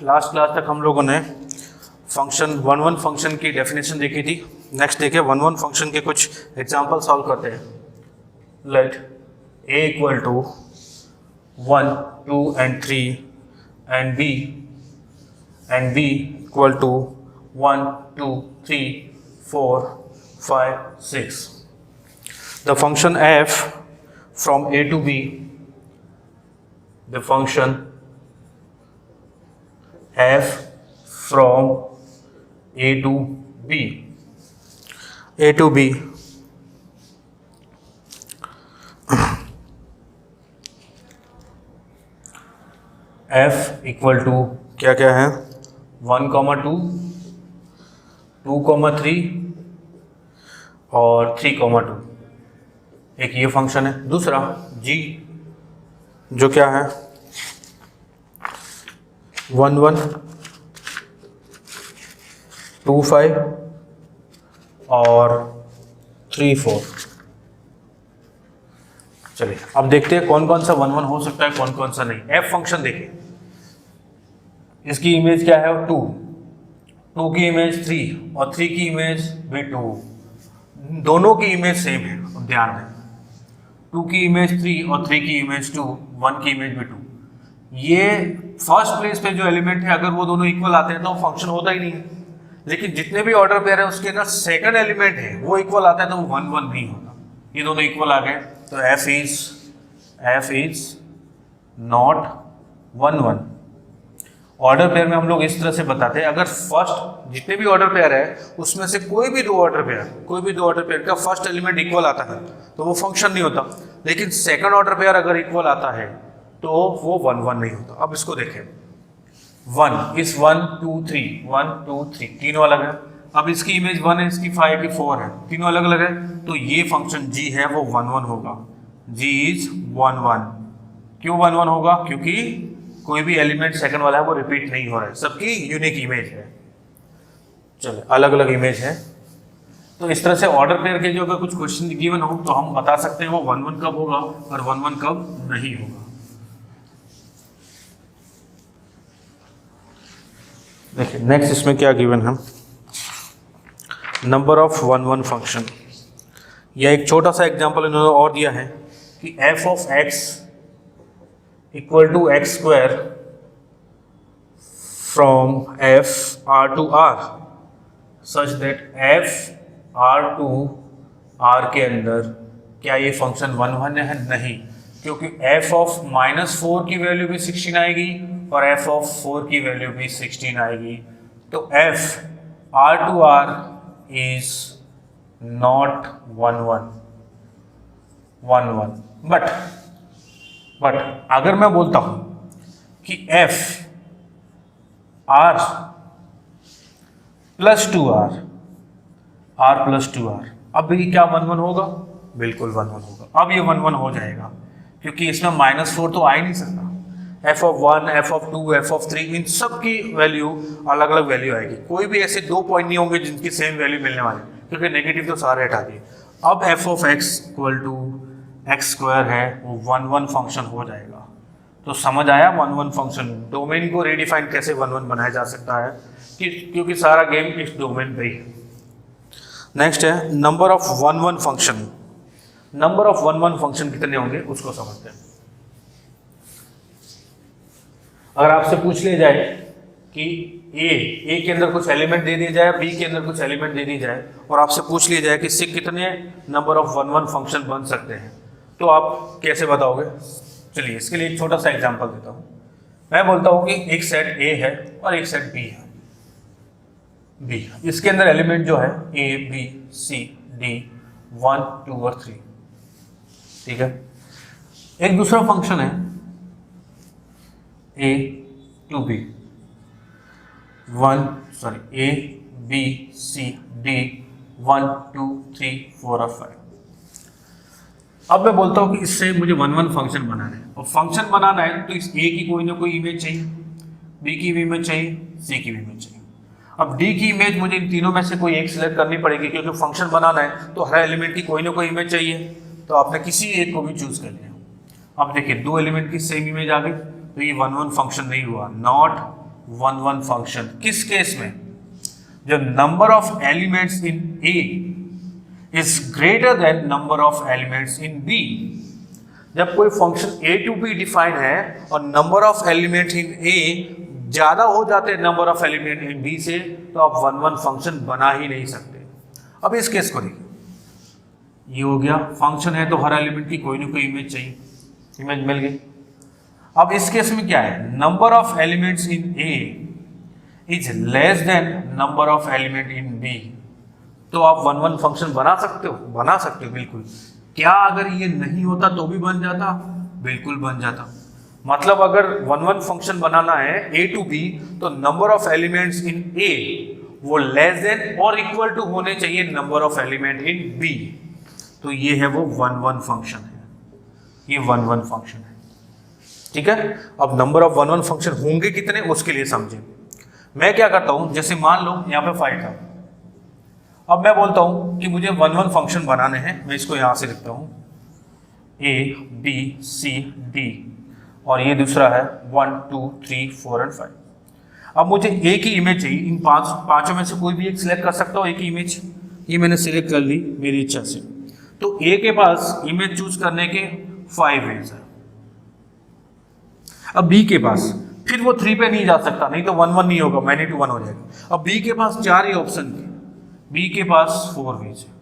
Last class तक हम लोगों ने फंक्शन वन वन फंक्शन की डेफिनेशन देखी थी। नेक्स्ट देखिए वन वन फंक्शन के कुछ एग्जांपल सॉल्व करते हैं। Let a equal to 1, 2 and 3 and b equal to 1, 2, 3, 4, 5, 6. The function f from a to b, the function f from a to b, f equal to क्या क्या है 1, 2, 2, 3 और 3, 2। एक ये फंक्शन है। दूसरा g जो क्या है 1, 1, 2, 5 और 3, 4। चलिए अब देखते हैं कौन कौन सा 1, 1 हो सकता है, कौन कौन सा नहीं। f फंक्शन देखिए, इसकी इमेज क्या है 2, 2 की इमेज 3 और 3 की इमेज भी 2। दोनों की इमेज सेम है, अब ध्यान दें। 2 की इमेज 3 और 3 की इमेज 2, 1 की इमेज भी 2। ये फर्स्ट प्लेस पे जो एलिमेंट है अगर वो दोनों इक्वल आते हैं तो फंक्शन होता ही नहीं है। लेकिन जितने भी ऑर्डर पेयर है उसके अंदर सेकंड एलिमेंट है वो इक्वल आता है तो वो 1, 1 नहीं होता। ये दोनों इक्वल आ गए तो f is not 1, 1। Order pair में हम लोग इस तरह से बताते हैं, अगर फर्स्ट जितने भी ऑर्डर पेयर है उसमें से कोई भी दो ऑर्डर पेयर का फर्स्ट एलिमेंट इक्वल आता है तो वो फंक्शन नहीं होता। लेकिन सेकंड ऑर्डर पेयर अगर इक्वल आता है तो वो 1, 1 नहीं होता। अब इसको देखें, 1 इस 1, 2, 3, 1, 2, 3 तीनों अलग है। अब इसकी इमेज 1 है, इसकी 5 की 4 है, तीनों अलग अलग है। तो ये फंक्शन g है वो 1, 1 होगा। g is 1, 1। क्यों 1, 1 होगा? क्योंकि कोई भी एलिमेंट सेकंड वाला है वो रिपीट नहीं हो रहा है, सबकी यूनिक इमेज है। चलो अलग अलग इमेज है। तो इस तरह से ऑर्डर पेयर के जो अगर कुछ क्वेश्चन गिवन हो तो हम बता सकते हैं वो 1, 1 कब होगा और 1, 1 कब नहीं होगा। देखिए नेक्स्ट इसमें क्या गिवन है, नंबर ऑफ 1, 1 फंक्शन। या एक छोटा सा एग्जांपल इन्होंने और दिया है कि f of x equal to x square from f r to r such that f r to r के अंदर क्या ये फंक्शन 1, 1 है? नहीं, क्योंकि f ऑफ -4 की वैल्यू भी 16 आएगी और f ऑफ 4 की वैल्यू भी 16 आएगी। तो f r to r is not 1, 1, but अगर मैं बोलता हूं कि f r plus 2r, r plus 2r, अब भी क्या 1, 1 होगा? बिल्कुल 1, 1 होगा। अब ये 1, 1 हो जाएगा क्योंकि इसमें -4 तो आ ही नहीं सकता। f of 1, f of 2, f of 3 इन सब की वैल्यू अलग अलग वैल्यू आएगी। कोई भी ऐसे दो पॉइंट नहीं होंगे जिनकी सेम वैल्यू मिलने वाली, क्योंकि नेगेटिव तो सारे हटा दिए। अब f of x equal to x square है वो 1, 1 फंक्शन हो जाएगा। तो समझ आया 1, 1 फंक्शन। डोमेन को रीडिफाइन कैसे 1, 1 बनाया जा सकता है क्योंकि सारा गेम इस डोमेन पे ही है। नेक्स्ट है number of 1, 1 function. Number of 1, 1 function कितने होंगे उसको समझते हैं। अगर आपसे पूछ लिया जाए कि ए के अंदर कुछ एलिमेंट दे दिया जाए, बी के अंदर कुछ एलिमेंट दे दी जाए और आपसे पूछ लिया जाए कि इससे कितने नंबर ऑफ 1, 1 फंक्शन बन सकते हैं तो आप कैसे बताओगे? चलिए इसके लिए एक छोटा सा एग्जांपल देता हूँ। मैं बोलता हूँ कि एक सेट ए है और एक सेट बी है। इसके अंदर एलिमेंट जो है ए, बी, सी, डी 1, 2 और 3, ठीक है। एक दूसरा फंक्शन है A to B, A B C D 1, 2, 3, 4 और 5। अब मैं बोलता हूं कि इससे मुझे 1, 1 फंक्शन बनाना है और फंक्शन बनाना है तो इस ए की कोई ना कोई इमेज चाहिए, बी की भी इमेज चाहिए, सी की भी इमेज चाहिए। अब डी की इमेज मुझे इन तीनों में से कोई एक सिलेक्ट करनी पड़ेगी क्योंकि फंक्शन बनाना है तो हर एलिमेंट की कोई ना कोई इमेज चाहिए। तो आपने किसी एक को भी चूज कर लिया। अब देखिए दो एलिमेंट की सेम इमेज आ गई तो ये 1, 1 फंक्शन नहीं हुआ, नॉट वन वन फंक्शन। किस केस में? जब number of elements in A is greater than number of elements in B. जब कोई function A to B defined है और number of element in A ज्यादा हो जाते हैं number of element in B से, तो आप वन वन फंक्शन बना ही नहीं सकते। अब इस केस को देखिए, ये हो गया फंक्शन है तो हर एलिमेंट की कोई ना कोई इमेज चाहिए, इमेज मिल गई। अब इस केस में क्या है? Number of elements in A is less than number of element in B. तो आप वन वन फंक्शन बना सकते हो? बना सकते हो बिल्कुल। क्या अगर ये नहीं होता तो भी बन जाता? बिल्कुल बन जाता। मतलब अगर वन वन फंक्शन बनाना है ए टू बी, तो number of elements in A वो लेस देन और इक्वल टू होने चाहिए number of element in B. तो ये है वो वन वन फंक्शन है, ये वन वन फंक्शन है। ठीक है, अब number of one one function होंगे कितने उसके लिए समझे। मैं क्या करता हूं, जैसे मान लो यहां पे 5 था, अब मैं बोलता हूं कि मुझे वन वन फंक्शन बनाने हैं। मैं इसको यहां से लिखता हूं ए बी सी डी, और ये दूसरा है 1 2 3 4 और 5। अब मुझे ए की इमेज चाहिए, इन पांचों में से कोई भी एक सिलेक्ट कर सकता हूँ। ए की इमेज ये मैंने सिलेक्ट कर ली मेरी इच्छा से। तो ए के पास इमेज चूज करने के 5 वेज है। अब बी के पास, फिर वो 3 पे नहीं जा सकता, नहीं तो 1 1 नहीं होगा, मैनी टू 1 हो जाएगा। अब बी के पास 4 ही ऑप्शन थे, बी के पास 4 वेज है।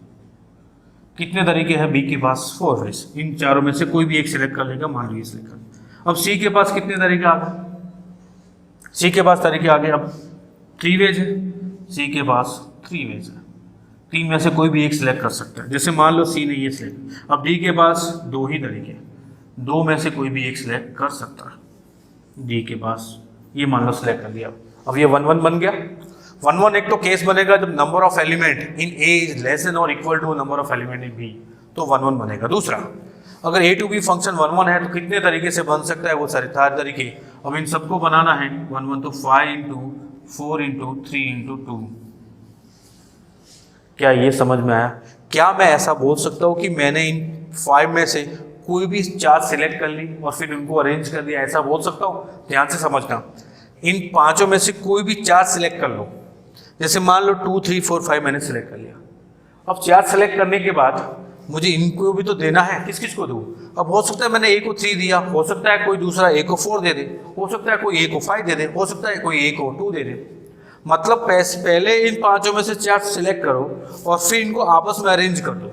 कितने तरीके हैं? बी के पास 4 वेज। इन चारों में से कोई भी एक सिलेक्ट कर लेगा, मान लीजिए सिलेक्ट कर। अब सी के पास कितने तरीके आ गए? सी के पास तरीके आ गए, अब 3 वेज है, सी के पास 3 वेज है। 3 में से कोई भी एक सिलेक्ट कर सकता है। जैसे मान लो सी ने ये सिलेक्ट, अब डी के पास 2 ही तरीके, 2 में से कोई भी एक सिलेक्ट कर सकता है। डी के पास ये मान लो सिलेक्ट कर लिया, अब ये 1 1 बन गया। 1 1 एक तो केस बनेगा जब number of element in A is less than और equal to number of element in B, तो 1 1 बनेगा। दूसरा, अगर ए टू बी फंक्शन 1 1 है तो कितने तरीके से बन सकता है? वो सारे 4 तरीके। अब इन सबको बनाना है 1 1, तो 5 इंटू 4 इंटू 3 इंटू 2। क्या ये समझ में आया? क्या मैं ऐसा बोल सकता हूँ कि मैंने इन 5 में से कोई भी 4 सिलेक्ट कर ली और फिर उनको अरेंज कर दिया? ऐसा बोल सकता हूँ? ध्यान से समझना, इन पांचों में से कोई भी 4 सिलेक्ट कर लो। जैसे मान लो 2 3 4 5 मैंने सिलेक्ट कर लिया। अब 4 सिलेक्ट करने के बाद मुझे इनको भी तो देना है, किस किस को दूँ? अब हो सकता है मैंने ए को 3 दिया, हो सकता है कोई दूसरा ए को 4 दे दे, हो सकता है कोई ए को 5 दे दे, हो सकता है कोई ए को 2 दे दे। मतलब पहले इन पांचों में से 4 सिलेक्ट करो और फिर इनको आपस में अरेंज कर दो।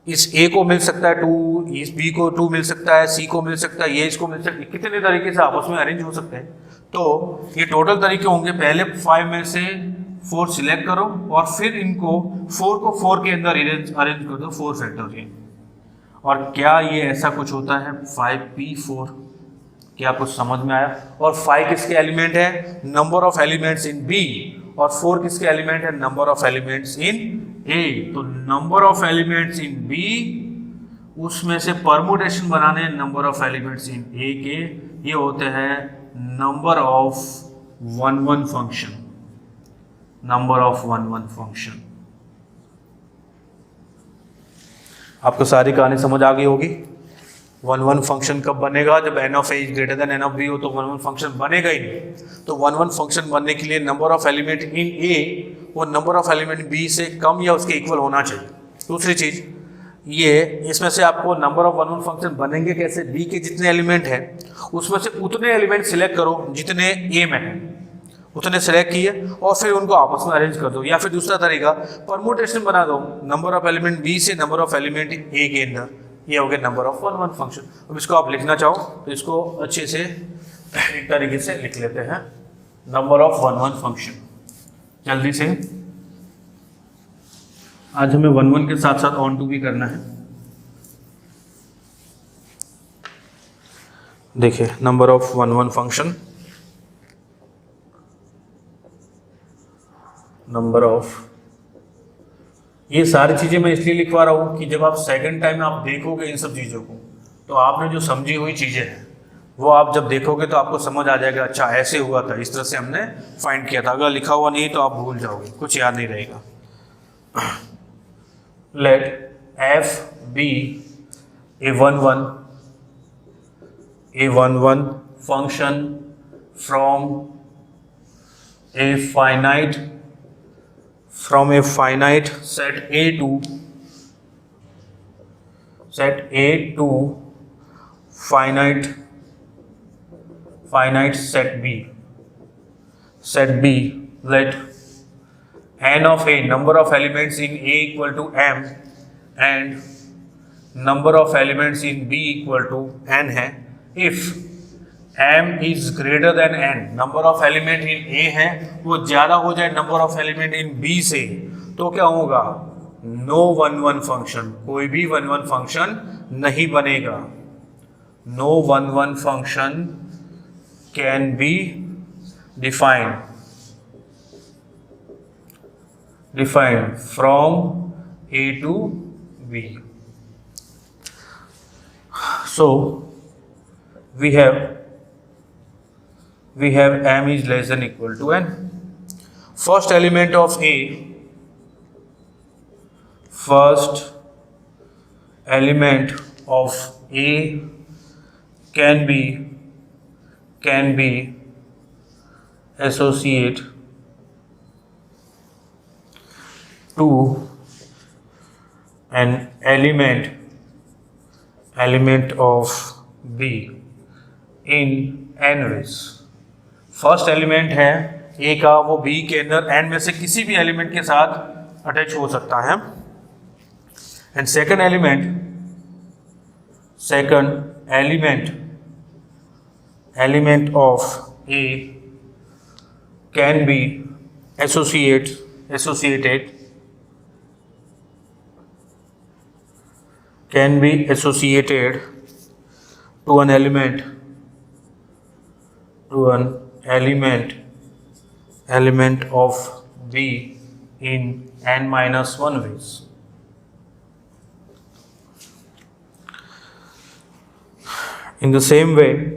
इस ए को मिल सकता है 2, इस बी को 2 मिल सकता है, सी को मिल सकता है, ये इसको मिल सकता है। कितने तरीके से आपस में अरेंज हो सकते हैं? तो ये टोटल तरीके होंगे, पहले 5 में से 4 सिलेक्ट करो और फिर इनको 4 को 4 के अंदर अरेंज कर दो 4 फैक्टोरियल। और क्या ये ऐसा कुछ होता है 5p4? क्या कुछ समझ में आया? और 5 किसके एलिमेंट है? Number of elements in B, और 4 किसके एलिमेंट है? Number of elements in A. तो number of elements in B, उसमें से परमुटेशन बनाने number of elements in A के, ये होते हैं number of 1 1 function, number of 1 1 function. आपको सारी कहानी समझ आ गई होगी। 1 1 फंक्शन कब बनेगा? जब n of a is greater then n of b हो, तो 1 1 फंक्शन बनेगा ही नहीं। तो 1 1 फंक्शन बनने के लिए number of element in a वो नंबर ऑफ एलिमेंट b से कम या उसके इक्वल होना चाहिए। दूसरी चीज ये, इसमें से आपको नंबर ऑफ 1 1 फंक्शन बनेंगे कैसे? b के जितने एलिमेंट हैं उसमें से उतने एलिमेंट सिलेक्ट करो जितने a में है, उतने सेलेक्ट किए और फिर उनको आपस में अरेंज कर दो। या फिर दूसरा तरीका, परमुटेशन बना दो नंबर ऑफ एलिमेंट बी से नंबर ऑफ एलिमेंट ए के अंदर, ये हो गया नंबर ऑफ 1 1 फंक्शन। अब इसको आप लिखना चाहो तो इसको अच्छे से एक तरीके से लिख लेते हैं, नंबर ऑफ 1 1 फंक्शन। जल्दी से, आज हमें 1 1 के साथ साथ ऑन टू भी करना है। देखिए, number of 1 1 function, number of, ये सारी चीजें मैं इसलिए लिखवा रहा हूं कि जब आप सेकंड टाइम आप देखोगे इन सब चीजों को, तो आपने जो समझी हुई चीजें हैं वो आप जब देखोगे तो आपको समझ आ जाएगा, अच्छा ऐसे हुआ था, इस तरह से हमने फाइंड किया था। अगर लिखा हुआ नहीं तो आप भूल जाओगे, कुछ याद नहीं रहेगा। Let f be a 1 1 function from a finite from a finite set A to finite set B, let n of a number of elements in A equal to m and number of elements in B equal to n है. If m is greater than n, number of element in A है वो ज़्यादा हो जाए number of element in B से, तो क्या होगा? नो वन वन फंक्शन, कोई भी वन वन फंक्शन नहीं बनेगा. No one one function can be defined from A to B. So we have m is less than equal to n. First element of A can be associate to an element of B in n ways. First element है ए का, वो B के अंदर n में से किसी भी element के साथ अटैच हो सकता है. And second element of A can be associated to an element of B in n-1 ways. In the same way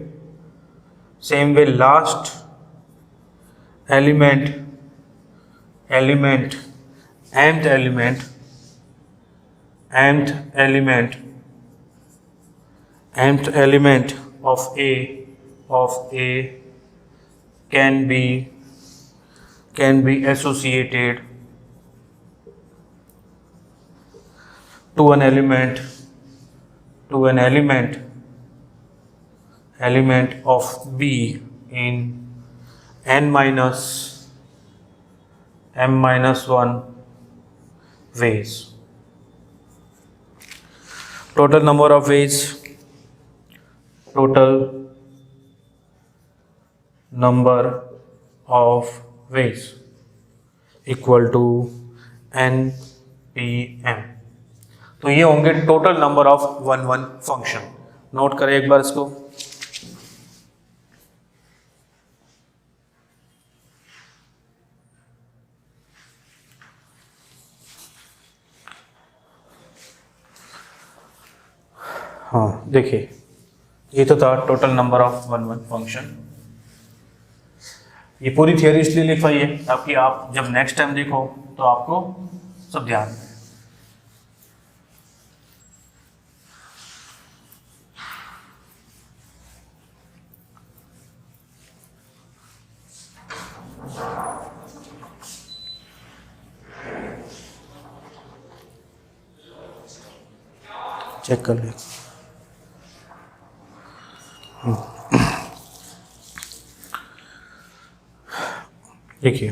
last element nth element of A can be associated to an element of B in m-1 ways. Total number of ways equal to npm. तो ये होंगे total number of one one function. Note करें एक बार इसको. हाँ देखिए, ये तो था total number of one one function. ये पूरी थियोरी इसलिए लिखवाई है ताकि आप जब नेक्स्ट टाइम देखो तो आपको सब ध्यान में. चेक कर ले. देखिए,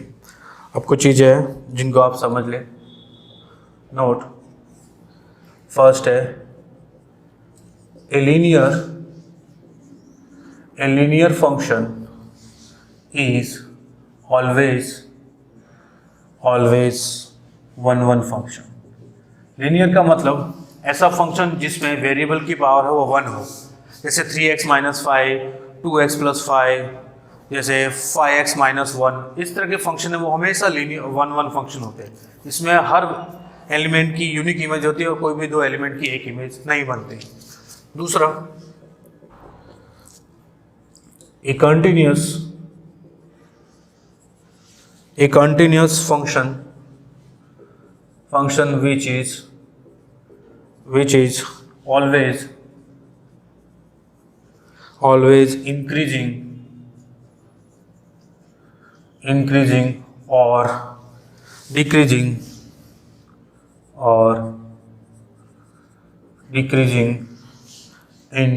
अब कुछ चीज़ें हैं जिनको आप समझ लें. नोट, फर्स्ट है a linear function is always one one function. Linear का मतलब ऐसा फंक्शन जिसमें वेरिएबल की पावर है वो वन हो. जैसे 3x - 5, 2x + 5, जैसे 5x - 1, इस तरह के फंक्शन है वो हमेशा लीनियर वन वन फंक्शन होते हैं. इसमें हर एलिमेंट की यूनिक इमेज होती है और कोई भी दो एलिमेंट की एक इमेज नहीं बनती. दूसरा, a continuous function which is always increasing increasing और decreasing in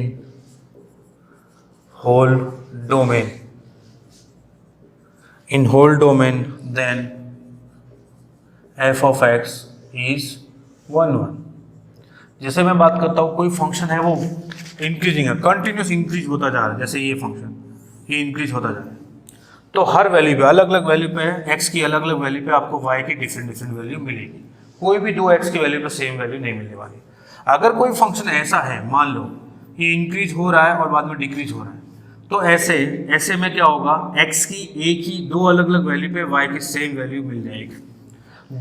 whole domain then f of x is 1 1। जैसे मैं बात करता हूँ कोई फंक्शन है वो इंक्रीजिंग है, कंटिन्यूस इंक्रीज होता जा रहा है, जैसे ये फंक्शन ये इंक्रीज होता जा रहा है, तो हर वैल्यू पे अलग अलग वैल्यू पे x की अलग अलग वैल्यू पे आपको y की डिफरेंट वैल्यू मिलेगी। कोई भी दो x की वैल्यू पे सेम वैल्यू नहीं मिलने वाली। अगर कोई फंक्शन ऐसा है, मान लो ये इंक्रीज हो रहा है और बाद में डिक्रीज हो रहा है, तो ऐसे में क्या होगा, x की एक ही दो अलग अलग वैल्यू पे y की सेम वैल्यू मिल जाएगी।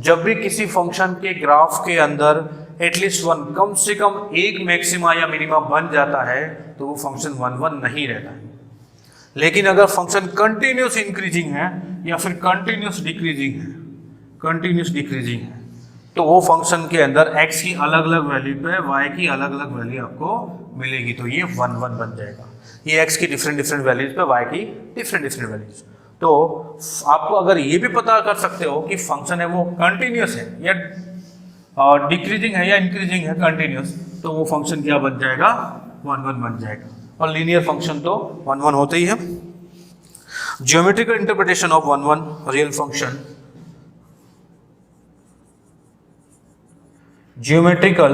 जब भी किसी फंक्शन के ग्राफ के अंदर एटलीस्ट वन, कम से कम एक मैक्सिमा या मिनिमा बन जाता है तो वो फंक्शन 1 1 नहीं रहता है। लेकिन अगर फंक्शन कंटिन्यूस इंक्रीजिंग है या फिर कंटिन्यूस डिक्रीजिंग है तो वो फंक्शन के अंदर x की अलग अलग वैल्यू पे y की अलग अलग वैल्यू आपको मिलेगी, तो ये 1 1 बन जाएगा। ये x की डिफरेंट वैल्यूज पे y की डिफरेंट वैल्यूज। तो आपको अगर ये भी पता कर सकते हो कि फंक्शन है वो कंटिन्यूस है या डिक्रीजिंग है या इंक्रीजिंग है कंटिन्यूस, तो वो फंक्शन क्या बन जाएगा, 1 1 बन जाएगा। और लीनियर फंक्शन तो 1 1 होते ही है। Geometrical interpretation of 1 1 real function, geometrical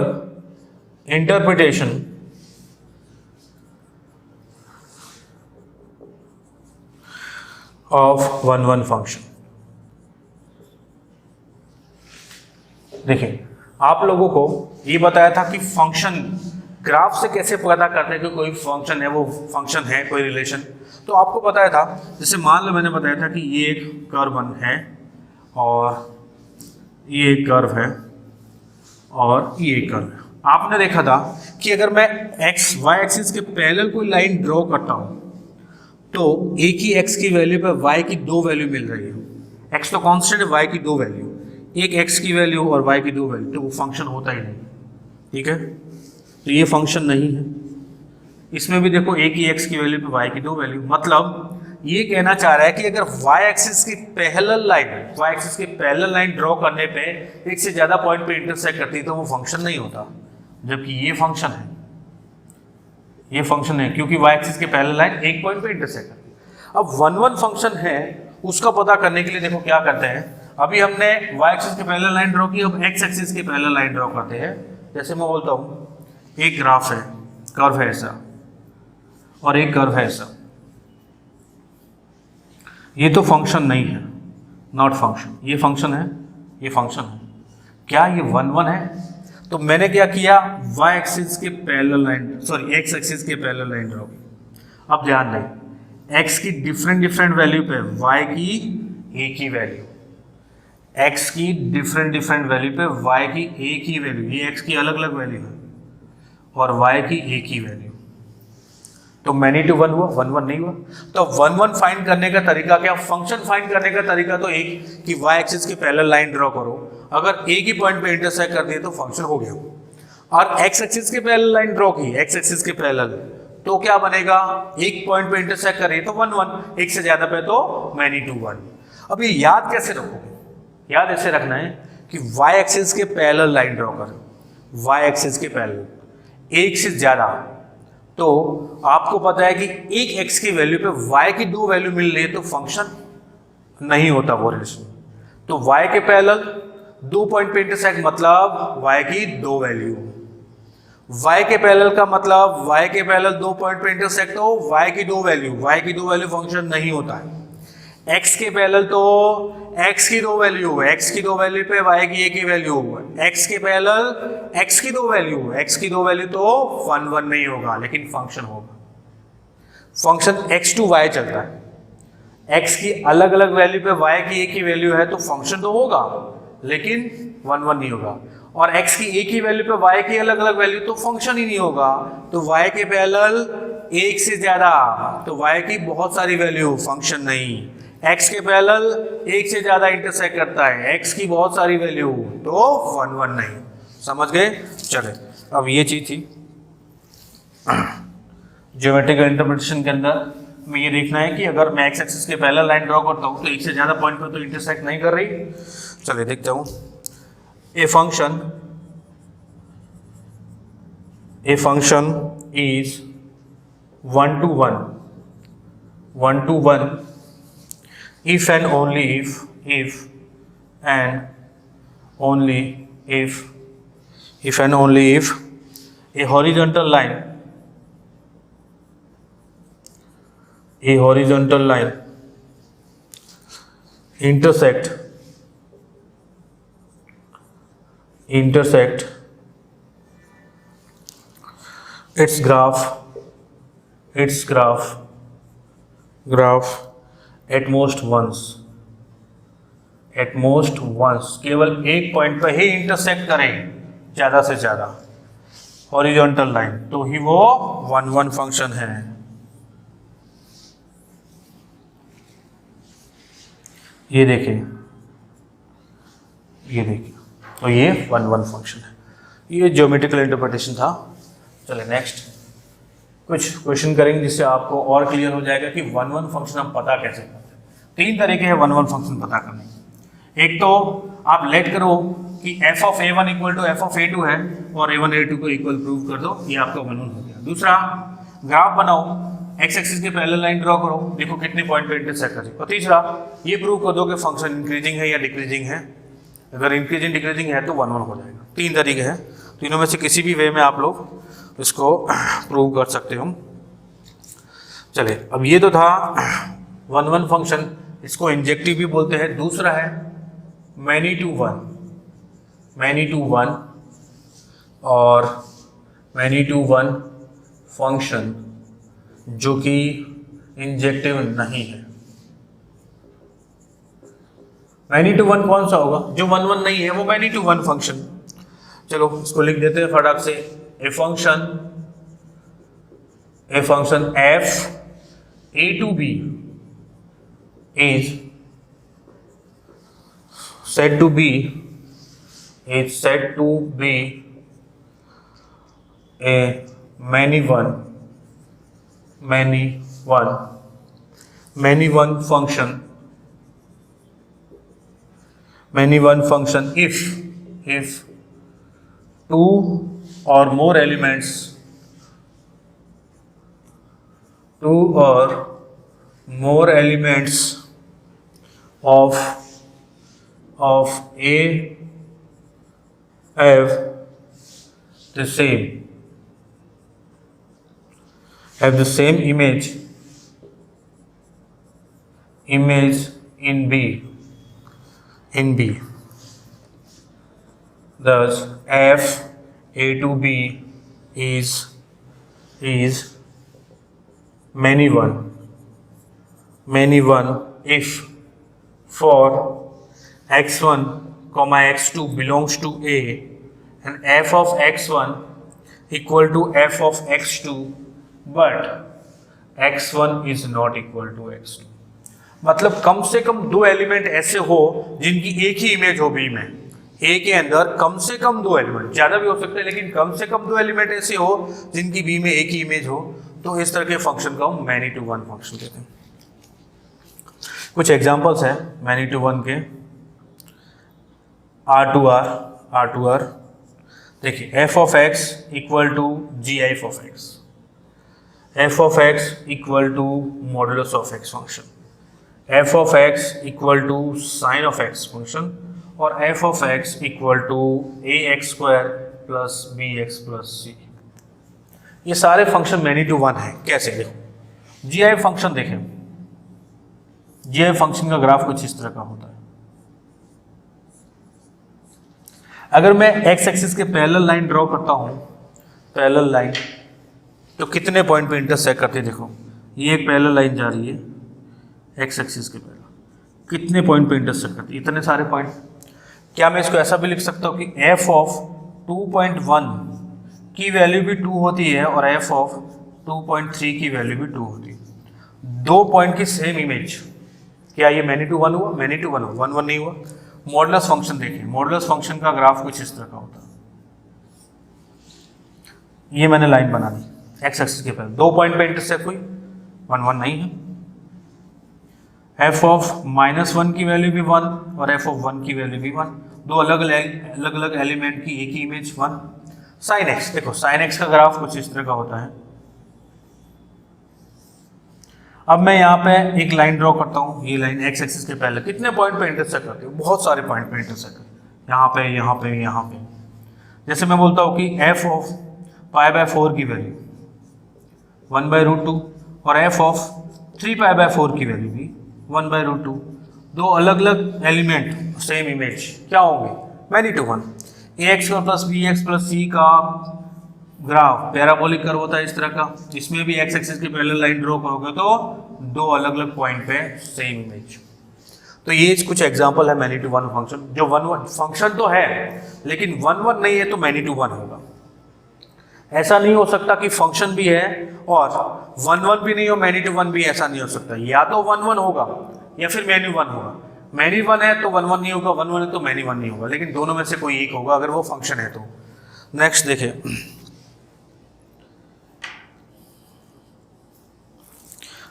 interpretation of 1 1 function. देखिए, आप लोगों को ये बताया था कि फंक्शन ग्राफ से कैसे पता करते हैं कि कोई फंक्शन है वो फंक्शन है, कोई रिलेशन। तो आपको बताया था, जैसे मान लो मैंने बताया था कि ये एक कर्व है और ये एक कर्व है और ये एक कर्व है। आपने देखा था कि अगर मैं एक्स वाई एक्सिस के पैरेलल कोई लाइन ड्रॉ करता हूं तो एक ही x की वैल्यू पर y की दो वैल्यू मिल रही है। x तो कांस्टेंट है, y की दो वैल्यू, एक x की वैल्यू और y की दो वैल्यू, तो वो फंक्शन होता ही नहीं। ठीक है, तो ये फंक्शन नहीं है। इसमें भी देखो एक ही x की वैल्यू पे y की दो वैल्यू, मतलब ये कहना चाह रहा है कि अगर y एक्सिस की पैरेलल लाइन ड्रॉ करने पे एक से ज्यादा पॉइंट पे इंटरसेक्ट करती है तो वो फंक्शन नहीं होता, जबकि ये फंक्शन है। ये फंक्शन है क्योंकि y एक्सिस के पैरेलल लाइन एक पॉइंट पे इंटरसेक्ट करती है। अब 1 1 फंक्शन है, उसका पता करने के लिए देखो क्या करते हैं। अभी हमने y एक्सिस के पैरेलल लाइन ड्रॉ की, अब x एक्सिस के पैरेलल लाइन ड्रॉ करते हैं। जैसे मैं बोलता हूँ एक ग्राफ है, कर्व है ऐसा और एक कर्व है ऐसा, ये तो फंक्शन नहीं है, नॉट फंक्शन। ये फंक्शन है, ये फंक्शन है। क्या ये 1 1 है? तो मैंने क्या किया, y एक्सिस के parallel line, sorry x axis के पैरेलल लाइन ड्रॉ की। अब ध्यान दें, x की डिफरेंट वैल्यू पे y की एक ही वैल्यू, x की डिफरेंट वैल्यू पे y की एक ही वैल्यू, ये x की अलग अलग वैल्यू है और y की एक ही वैल्यू, तो मैनी टू 1 हुआ, 1 1 नहीं हुआ। तो 1 1 फाइंड करने का तरीका क्या, फंक्शन फाइंड करने का तरीका तो एक कि y एक्सिस की पैरेलल लाइन ड्रॉ करो, अगर एक ही पॉइंट पे इंटरसेक्ट कर दिए तो फंक्शन हो गया। और x एक्सिस के पैरेलल लाइन ड्रॉ की, x एक्सिस के पैरेलल, तो क्या बनेगा, एक पॉइंट पे इंटरसेक्ट कर रही है तो 1 1, एक से ज्यादा पे तो मैनी टू 1। अब ये याद कैसे रखोगे, याद ऐसे रखना है कि y एक्सिस के पैरेलल लाइन ड्रॉ करो, y एक्सिस के पैरेलल एक से ज्यादा, तो आपको पता है कि एक x की वैल्यू पे y की दो वैल्यू मिल रही है तो फंक्शन नहीं होता वो रिलेशन। तो y के पैरेलल दो पॉइंट पे इंटरसेक्ट मतलब y की दो वैल्यू, y के पैरेलल का मतलब y के पैरेलल दो पॉइंट पे इंटरसेक्ट हो y की दो वैल्यू, y की दो वैल्यू फंक्शन नहीं होता है। x के पैरेलल तो x की दो वैल्यू, x की दो वैल्यू पे y की एक ही वैल्यू, x के पैरेलल x की दो वैल्यू, x की दो वैल्यू तो 1 1 नहीं होगा लेकिन फंक्शन होगा। फंक्शन x टू y चलता है, x की अलग अलग वैल्यू पे y की एक ही वैल्यू है तो फंक्शन तो होगा लेकिन 1 1 नहीं होगा। और x की एक ही वैल्यू पे y की अलग अलग वैल्यू तो फंक्शन ही नहीं होगा। तो y के पैरेलल एक से ज्यादा, तो y की बहुत सारी वैल्यू, फंक्शन नहीं। x के पैरेलल एक से ज्यादा इंटरसेक्ट करता है, x की बहुत सारी वैल्यू, तो 1 1 नहीं। समझ गए? चले, अब ये चीज थी ज्योमेट्रिकल इंटरप्रिटेशन के अंदर हमें ये देखना है कि अगर मैं एक्स एक्सिस के पैरेलल लाइन ड्रॉ करता हूँ तो एक से ज़्यादा पॉइंट पर तो इंटरसेक्ट नहीं कर रही। चलिए देखते हूँ। A function is 1 to 1 if and only if a horizontal line intersect its graph at most once केवल एक पॉइंट पर ही इंटरसेक्ट करें ज्यादा से ज्यादा हॉरिजॉन्टल लाइन, तो ही वो 1 फंक्शन है। ये देखिए तो ये 1 फंक्शन है। ये ज्योमेट्रिकल इंटरप्रिटेशन था। चलिए नेक्स्ट कुछ क्वेश्चन करेंगे जिससे आपको और क्लियर हो जाएगा कि 1 फंक्शन हम पता कैसे करते हैं। 3 तरीके हैं 1 फंक्शन पता करने के। एक तो आप लेट करो कि f of a1 equal to f of a2 है और a1 a2 को इक्वल प्रूव कर दो, ये आपका 1 हो गया। दूसरा, ग्राफ बनाओ, एक्स एक्सिस के पैरेलल लाइन ड्रॉ करो, देखो कितने पॉइंट पे इंटरसेक्ट करें। और तीसरा, ये प्रूव कर दो कि फंक्शन इंक्रीजिंग है या डिक्रीजिंग है। अगर इंक्रीजिंग डिक्रीजिंग है तो 1 हो जाएगा। 3 तरीके हैं, तीनों में से किसी भी वे में आप लोग इसको प्रूव कर सकते हो। चलिए, अब ये तो था 1 फंक्शन, इसको इंजेक्टिव भी बोलते हैं। दूसरा है मैनी टू वन फंक्शन जो कि इंजेक्टिव नहीं है। मैनी टू वन कौन सा होगा? जो 1 नहीं है वो मैनी टू वन फंक्शन। चलो इसको लिख देते हैं फटाक से। A function f a to b is said to be a many one function if two or more elements of A have the same image in B. Thus f a to b is many one if for x1 comma x2 belongs to A and f of x1 equal to f of x2 but x1 is not equal to x2। मतलब कम से कम 2 element ऐसे हो जिनकी एक ही image हो B में। ए के अंदर कम से कम 2 एलिमेंट, ज्यादा भी हो सकते हैं लेकिन कम से कम 2 एलिमेंट ऐसे हो जिनकी बी में एक ही इमेज हो, तो इस तरह के फंक्शन को हम मैनी टू वन फंक्शन कहते हैं। कुछ एग्जांपल्स हैं मैनी टू वन के। R to R देखिए, f of x equal to g f of x, f of x equal to modulus of x function, f of x equal to sine of x function और f of x equal to ax square plus bx plus c। ये सारे function many to one है। कैसे? देखो, जी function देखें, जी function का graph कुछ इस तरह का होता है। अगर मैं एक्स एक्सिस के पैरेलल लाइन ड्रॉ करता हूं, पैरेलल लाइन, तो कितने पॉइंट पे इंटरसेक्ट करती है? देखो, ये एक पैरेलल लाइन जा रही है एक्स एक्सिस के पैरेलल, कितने पॉइंट पे इंटरसेक्ट करती है? इतने सारे पॉइंट। क्या मैं इसको ऐसा भी लिख सकता हूँ कि f ऑफ 2.1 की वैल्यू भी 2 होती है और f ऑफ 2.3 की वैल्यू भी 2 होती है। 2 पॉइंट की सेम इमेज। क्या ये मैनी टू वन हुआ? मैनी टू वन हुआ, 1 नहीं हुआ। मॉडुलस फंक्शन देखिए, मॉडुलस फंक्शन का ग्राफ कुछ इस तरह का होता है। ये मैंने लाइन बना दी एक्स एक्सिस के पैरेलल, 2 पॉइंट पे इंटरसेक्ट हुई, 1 1 नहीं है। एफ ऑफ -1 की वैल्यू भी 1 और एफ ऑफ 1 की वैल्यू भी 1, दो अलग अलग एलिमेंट की एक ही इमेज 1। साइन एक्स, देखो साइन एक्स का ग्राफ कुछ इस तरह का होता है। अब मैं यहाँ पे एक लाइन ड्रॉ करता हूँ, ये लाइन एक्स एक्सिस के पहले कितने पॉइंट पे इंटरसेक्ट करती है, बहुत सारे पॉइंट पे इंटरसेक्ट करती है, यहाँ पे यहाँ पे यहाँ पे। जैसे मैं बोलता हूँ कि एफ ऑफ π/4 की वैल्यू 1/√2 और एफ ऑफ 3π/4 की वैल्यू भी 1/√2, दो अलग अलग एलिमेंट सेम इमेज क्या होंगे, many to one. ax plus B X plus C का ग्राफ पैराबोलिक कर्व होता है इस तरह का, इसमें भी एक्स एक्सिस की पैरेलल लाइन ड्रॉ करोगे तो दो अलग अलग पॉइंट पे सेम इमेज। तो ये कुछ एग्जांपल है मैनी टू वन फंक्शन, जो 1 1 फंक्शन तो है लेकिन 1 1 नहीं है तो मैनी टू वन होगा। ऐसा नहीं हो सकता कि फंक्शन भी है और 1 1 भी नहीं हो, मैनी टू वन भी, ऐसा नहीं हो सकता। या तो 1 1 होगा या फिर मैनी वन होगा। मैनी वन है तो 1 1 नहीं होगा, 1 1 है तो मैनी वन नहीं होगा, लेकिन दोनों में से कोई एक होगा अगर वो फंक्शन है तो। नेक्स्ट देखें,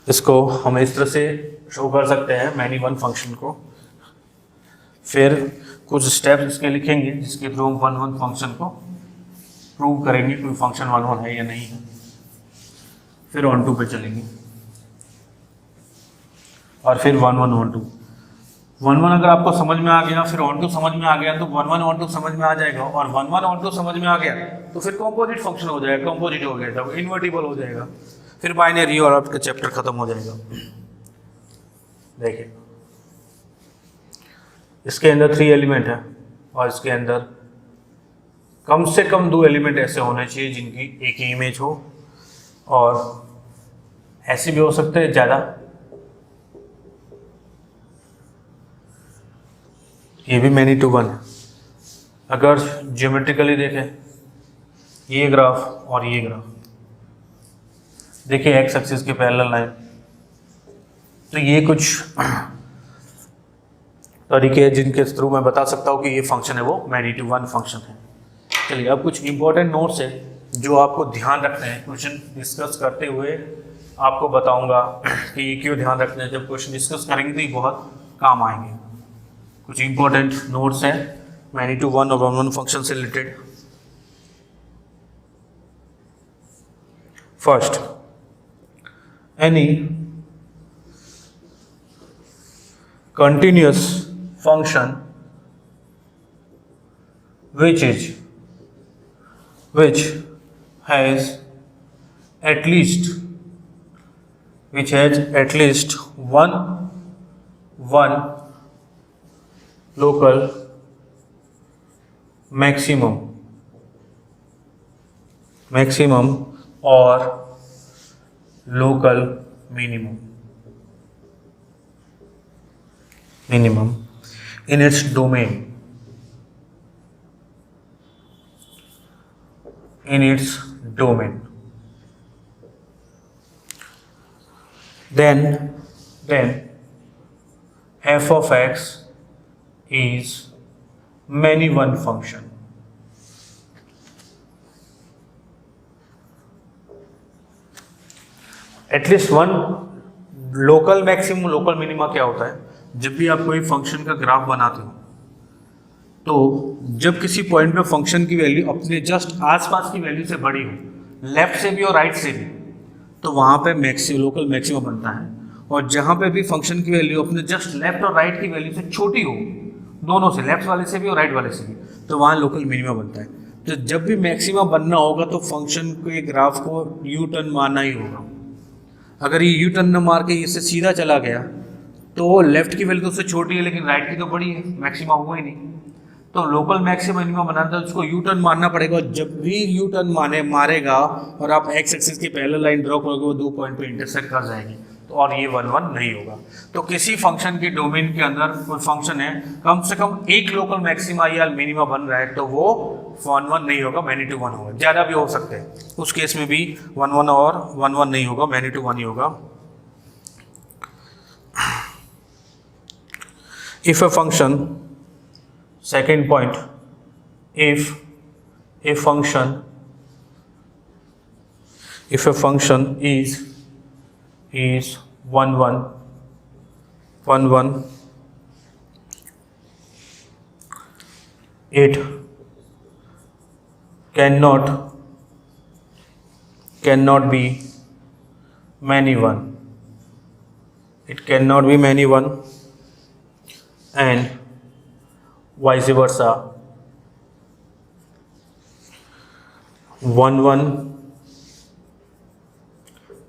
इसको हम इस तरह से शो कर सकते हैं मैनी वन फंक्शन को। फिर कुछ स्टेप्स इसके लिखेंगे जिसके थ्रू हम 1 1 फंक्शन को प्रूव करेंगे कोई फंक्शन 1 1 है या नहीं है। फिर ऑन टू पे चलेंगे और फिर 1 1 ऑन टू। 1 1 अगर आपको समझ में आ गया, फिर ऑन टू समझ में आ गया तो 1 1 ऑन टू समझ में आ जाएगा, और 1 1 ऑन टू समझ में आ गया तो फिर कॉम्पोजिट फंक्शन हो जाएगा, कॉम्पोजिट हो गया जब इन्वर्टिबल हो जाएगा, फिर बाइनरी और आपका चैप्टर खत्म हो जाएगा। देखिए इसके अंदर 3 एलिमेंट है और इसके अंदर कम से कम 2 एलिमेंट ऐसे होने चाहिए जिनकी एक ही इमेज हो, और ऐसे भी हो सकते हैं ज़्यादा। ये भी मैनी टू वन है। अगर ज्योमेट्रिकली देखें ये ग्राफ और ये ग्राफ, देखिए एक्स एक्सिस के पैरेलल लाइन, तो ये कुछ तरीके हैं जिनके थ्रू मैं बता सकता हूँ कि ये फंक्शन है वो मैनी टू वन फंक्शन है। चलिए अब कुछ इंपॉर्टेंट नोट्स है जो आपको ध्यान रखना है, क्वेश्चन डिस्कस करते हुए आपको बताऊंगा कि ये क्यों ध्यान रखना है। जब क्वेश्चन डिस्कस करेंगे तो ये बहुत काम आएंगे। कुछ इंपॉर्टेंट नोट्स हैं मैनी टू वन और 1 1 फंक्शन से related. First, any continuous function which has at least one local maximum or local minimum in its domain, then f of x is many one function. At least one local maximum local minima क्या होता है, जब भी आप कोई function का graph बनाते हो तो जब किसी पॉइंट पे फंक्शन की वैल्यू अपने जस्ट आसपास की वैल्यू से बड़ी हो, लेफ्ट से भी और राइट से भी, तो वहाँ पे लोकल मैक्सिमम बनता है। और जहाँ पे भी फंक्शन की वैल्यू अपने जस्ट लेफ्ट और राइट की वैल्यू से छोटी हो, दोनों से, लेफ्ट वाले से भी और राइट वाले से भी, तो वहाँ लोकल मिनिमा बनता है। तो जब भी मैक्सिमा बनना होगा तो फंक्शन के ग्राफ को यू टर्न मारना ही होगा। अगर ये यू टर्न न मार के इससे सीधा चला गया तो लेफ्ट की वैल्यू तो उससे छोटी है लेकिन राइट की तो बड़ी है, मैक्सिमा हुआ ही नहीं। तो लोकल मैक्सिमा मिनिमा बनाना है उसको यू टर्न मारना पड़ेगा। जब भी यू टर्न मारेगा और आप एक्स एक्सिस की पैरेलल लाइन ड्रॉ करोगे वो 2 पॉइंट पे इंटरसेक्ट कर जाएगी, तो और ये 1 1 नहीं होगा। तो किसी फंक्शन के डोमेन के अंदर कोई फंक्शन है, कम से कम एक लोकल मैक्सिमा या मिनिमा बन रहा है तो वो 1 1 नहीं होगा, मैनी टू वन होगा। ज़्यादा भी हो सकते हैं, उस केस में भी 1 1 और 1 1 नहीं होगा, मैनी टू वन ही होगा। If a function, second point, if a function is 1 1 1 1, it cannot be many one. It cannot be many one, and vice versa. 1 1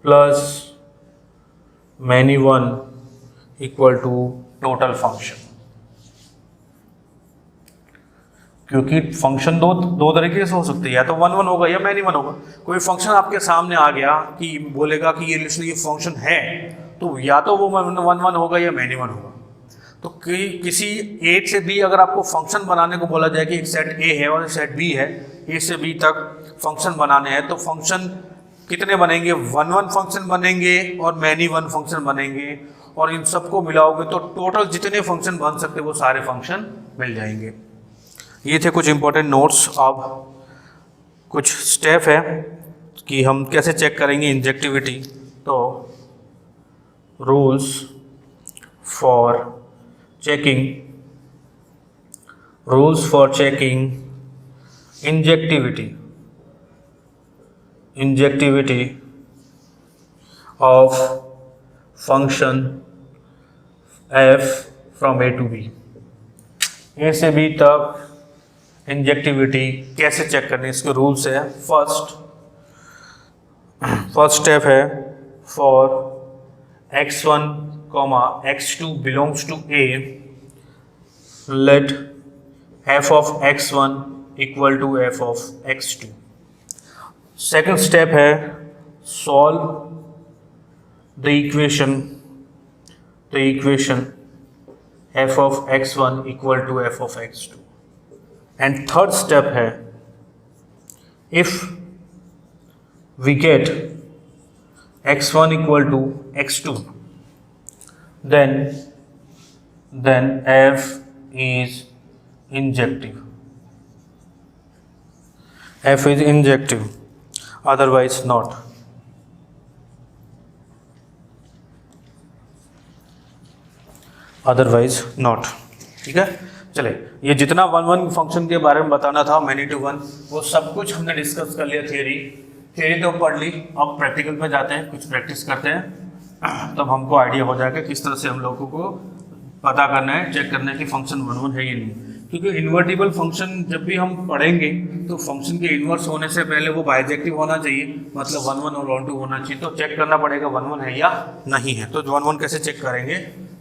plus many one equal to total function. क्योंकि function दो तरीके से हो सकते हैं, या तो 1 1 होगा या मैनी 1 होगा। कोई फंक्शन आपके सामने आ गया कि बोलेगा कि ये रिलेशन ये फंक्शन है, तो या तो वो 1 1 होगा या मैनी 1 होगा। तो किसी ए से बी अगर आपको फंक्शन बनाने को बोला जाए कि एक सेट ए है और एक सेट बी है, ए से बी तक फंक्शन बनाने हैं, तो फंक्शन कितने बनेंगे? 1 1 फंक्शन बनेंगे और मैनी 1 फंक्शन बनेंगे, और इन सबको मिलाओगे तो टोटल जितने फंक्शन बन सकते वो सारे फंक्शन मिल जाएंगे। ये थे कुछ इंपॉर्टेंट नोट्स। अब कुछ स्टेप है कि हम कैसे चेक करेंगे इंजेक्टिविटी। तो rules for checking injectivity of function f from a to b। ए से बी तक इंजेक्टिविटी कैसे चेक करनी, इसके रूल्स है। फर्स्ट स्टेप है, for x1, x2 belongs to a, let f of x1 equal to f of x2। Second step है, solve the equation f of x1 equal to f of x2। And third step है, if we get x1 equal to x2, then f is injective, otherwise not। ठीक है, चले, ये जितना 1 1 function के बारे में बताना था मैनी टू वन, वो सब कुछ हमने डिस्कस कर लिया। थियरी तो पढ़ ली, अब प्रैक्टिकल पे जाते हैं, कुछ प्रैक्टिस करते हैं, तब हमको आइडिया हो जाएगा किस तरह से हम लोगों को पता करना है, चेक करना है कि फंक्शन 1 1 है या नहीं। क्योंकि इन्वर्टिबल फंक्शन जब भी हम पढ़ेंगे तो फंक्शन के इन्वर्स होने से पहले वो बाइजेक्टिव होना चाहिए, मतलब 1 1 और 1 2 होना चाहिए। तो चेक करना पड़ेगा 1 1 है या नहीं है। तो 1 1 कैसे चेक करेंगे?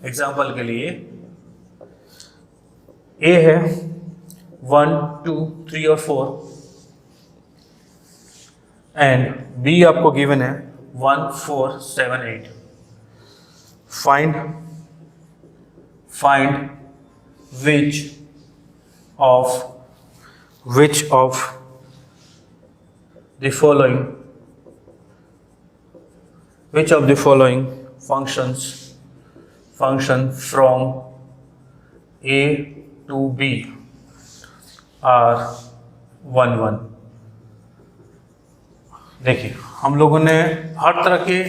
एग्जाम्पल के लिए ए है 1 2 3 और 4, एंड बी आपको गिवन है 1 4 7 8। Find which of the following function from a to b are 1 1। देखिए, हम लोगों ने हर तरह के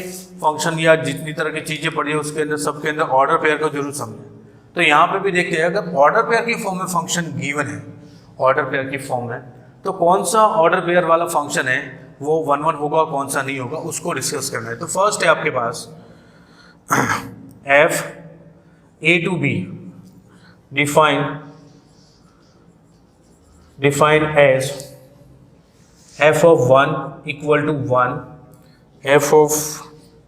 फंक्शन या जितनी तरह की चीज़ें पढ़ी है उसके अंदर सबके अंदर ऑर्डर पेयर को जरूर समझें। तो यहाँ पे भी देखिए, अगर ऑर्डर पेयर की फॉर्म में फंक्शन गिवन है, ऑर्डर पेयर की फॉर्म में, तो कौन सा ऑर्डर पेयर वाला फंक्शन है वो 1 1 होगा, कौन सा नहीं होगा, उसको डिस्कस करना है। तो फर्स्ट है आपके पास f a to b define as f of 1 equal to 1, f of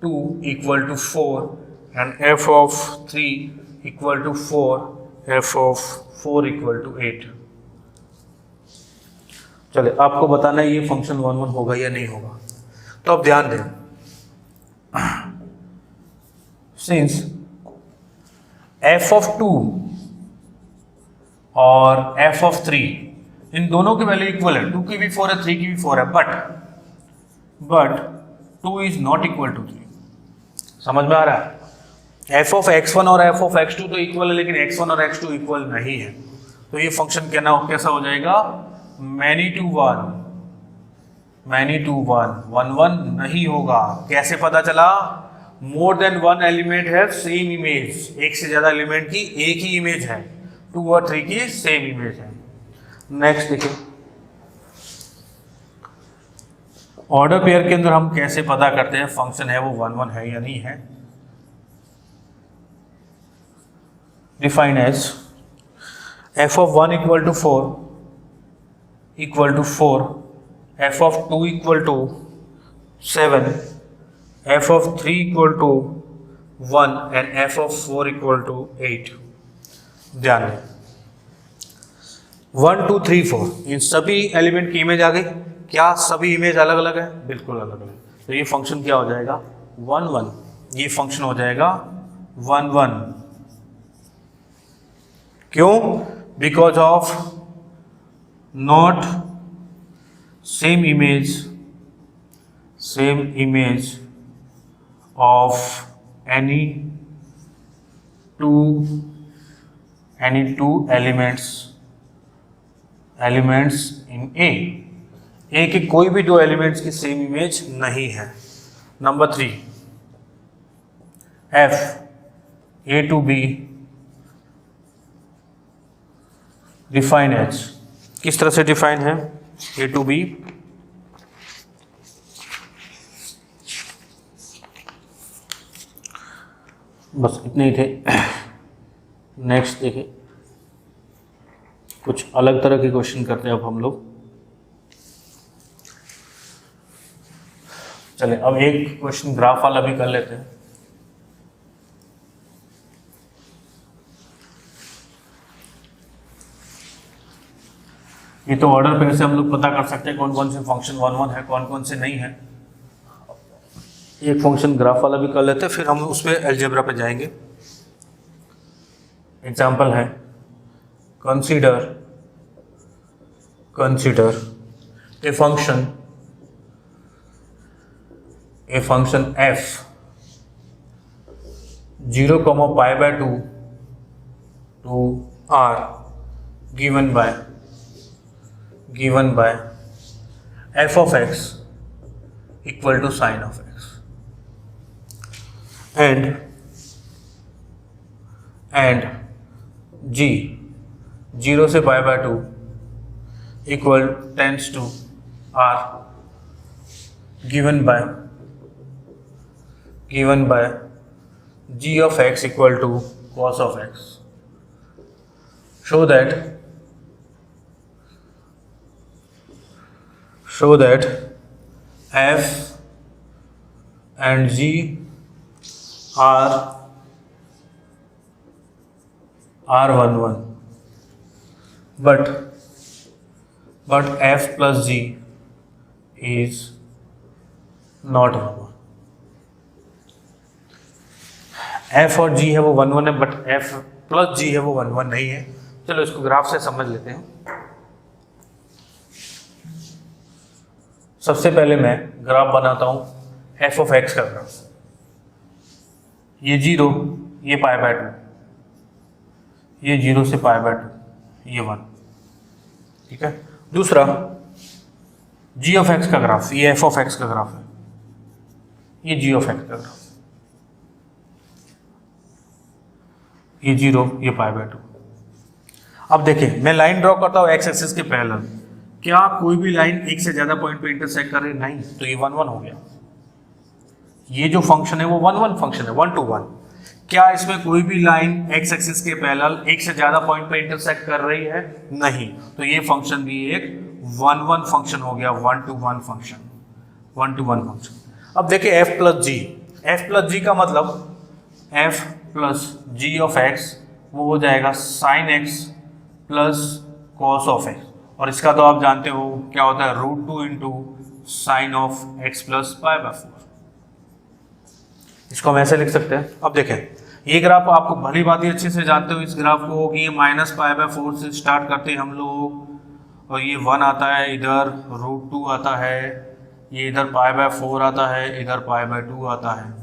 2 equal to 4, and f of 3 equal to 4, f of 4 equal to 8। चले, आपको बताना है ये फंक्शन 1 1 होगा या नहीं होगा। तो अब ध्यान दें, सिंस f of 2 और f of 3 इन दोनों की वैल्यू इक्वल है, 2 की भी 4 है, 3 की भी 4 है, but 2 is not equal to 3। समझ में आ रहा है? f of x1 और f of x2 तो इक्वल है, लेकिन x1 और x2 इक्वल नहीं है। तो ये फंक्शन कैसा हो जाएगा? मैनी टू वन 1 1 नहीं होगा। कैसे पता चला? मोर देन वन एलिमेंट है सेम इमेज, एक से ज्यादा एलिमेंट की एक ही इमेज है, 2 और 3 की सेम इमेज है। नेक्स्ट देखिए, ऑर्डर पेयर के अंदर हम कैसे पता करते हैं फंक्शन है वो 1 1 है या नहीं है। Define as f of 1 equal to 4 equal to 4, f of 2 equal to 7, f of 3 equal to 1 and f of 4 equal to 8। ध्यान दें 1 2 3 4 इन सभी एलिमेंट की इमेज आ गई। क्या सभी इमेज अलग अलग है? बिल्कुल अलग अलग। तो ये फंक्शन क्या हो जाएगा 1 1, ये फंक्शन हो जाएगा 1 1। क्यों? Because of not same image of any two elements in A के कोई भी दो एलिमेंट्स की सेम इमेज नहीं है। Number 3 F A to B define as, किस तरह से डिफाइन है A to B? बस इतने ही थे। नेक्स्ट देखिए, कुछ अलग तरह के क्वेश्चन करते हैं अब हम लोग। चले अब एक क्वेश्चन ग्राफ वाला भी कर लेते हैं। ये तो ऑर्डर पेयर से हम लोग पता कर सकते हैं कौन कौन से फंक्शन 1 1 है, कौन कौन से नहीं है। एक फंक्शन ग्राफ वाला भी कर लेते हैं, फिर हम उस पर अलजेब्रा पे जाएंगे। एग्जाम्पल है consider a function f 0, π/2 to r given by f of x equal to sin of x and g 0 से π/2 equal tends to r given by g of x equal to cos of x, show that f and g are 1 1, but f plus g is not 1 1। f और g है वो 1 1 है, but f plus g है वो 1 1 नहीं है। चलो इसको ग्राफ से समझ लेते हैं। सबसे पहले मैं ग्राफ बनाता हूं f of x का ग्राफ। ये 0, ये π/2, ये 0 से π/2, ये 1, ठीक है। दूसरा g of x का ग्राफ, ये f of x का ग्राफ है, ये g of x का ग्राफ, ये 0, ये π/2। अब देखिए मैं लाइन ड्रॉ करता हूँ x एक्सिस के पैरेलल। क्या कोई भी लाइन एक से ज्यादा पॉइंट पे इंटरसेक्ट कर रही? नहीं, तो ये 1 1 हो गया। ये जो फंक्शन है वो 1 1 फंक्शन है, 1 to 1। क्या इसमें कोई भी लाइन x एक्सिस के पैरेलल एक से ज्यादा पॉइंट पे इंटरसेक्ट कर रही है? नहीं, तो ये फंक्शन भी एक 1 1 फंक्शन हो गया, 1 to 1 फंक्शन, 1 to 1 फंक्शन। अब देखिए f plus g का मतलब f plus g of x वो हो जाएगा sin x plus cos of x, और इसका तो आप जानते हो क्या होता है, √2 into sin of x plus π/4। इसको हम ऐसे लिख सकते हैं। अब देखें ये ग्राफ आपको भली बात ही अच्छे से जानते हो इस ग्राफ को कि ये -π/4 से स्टार्ट करते हैं हम लोग, और ये 1 आता है, इधर √2 आता है, ये इधर π/4 आता है, इधर π/2 आता है,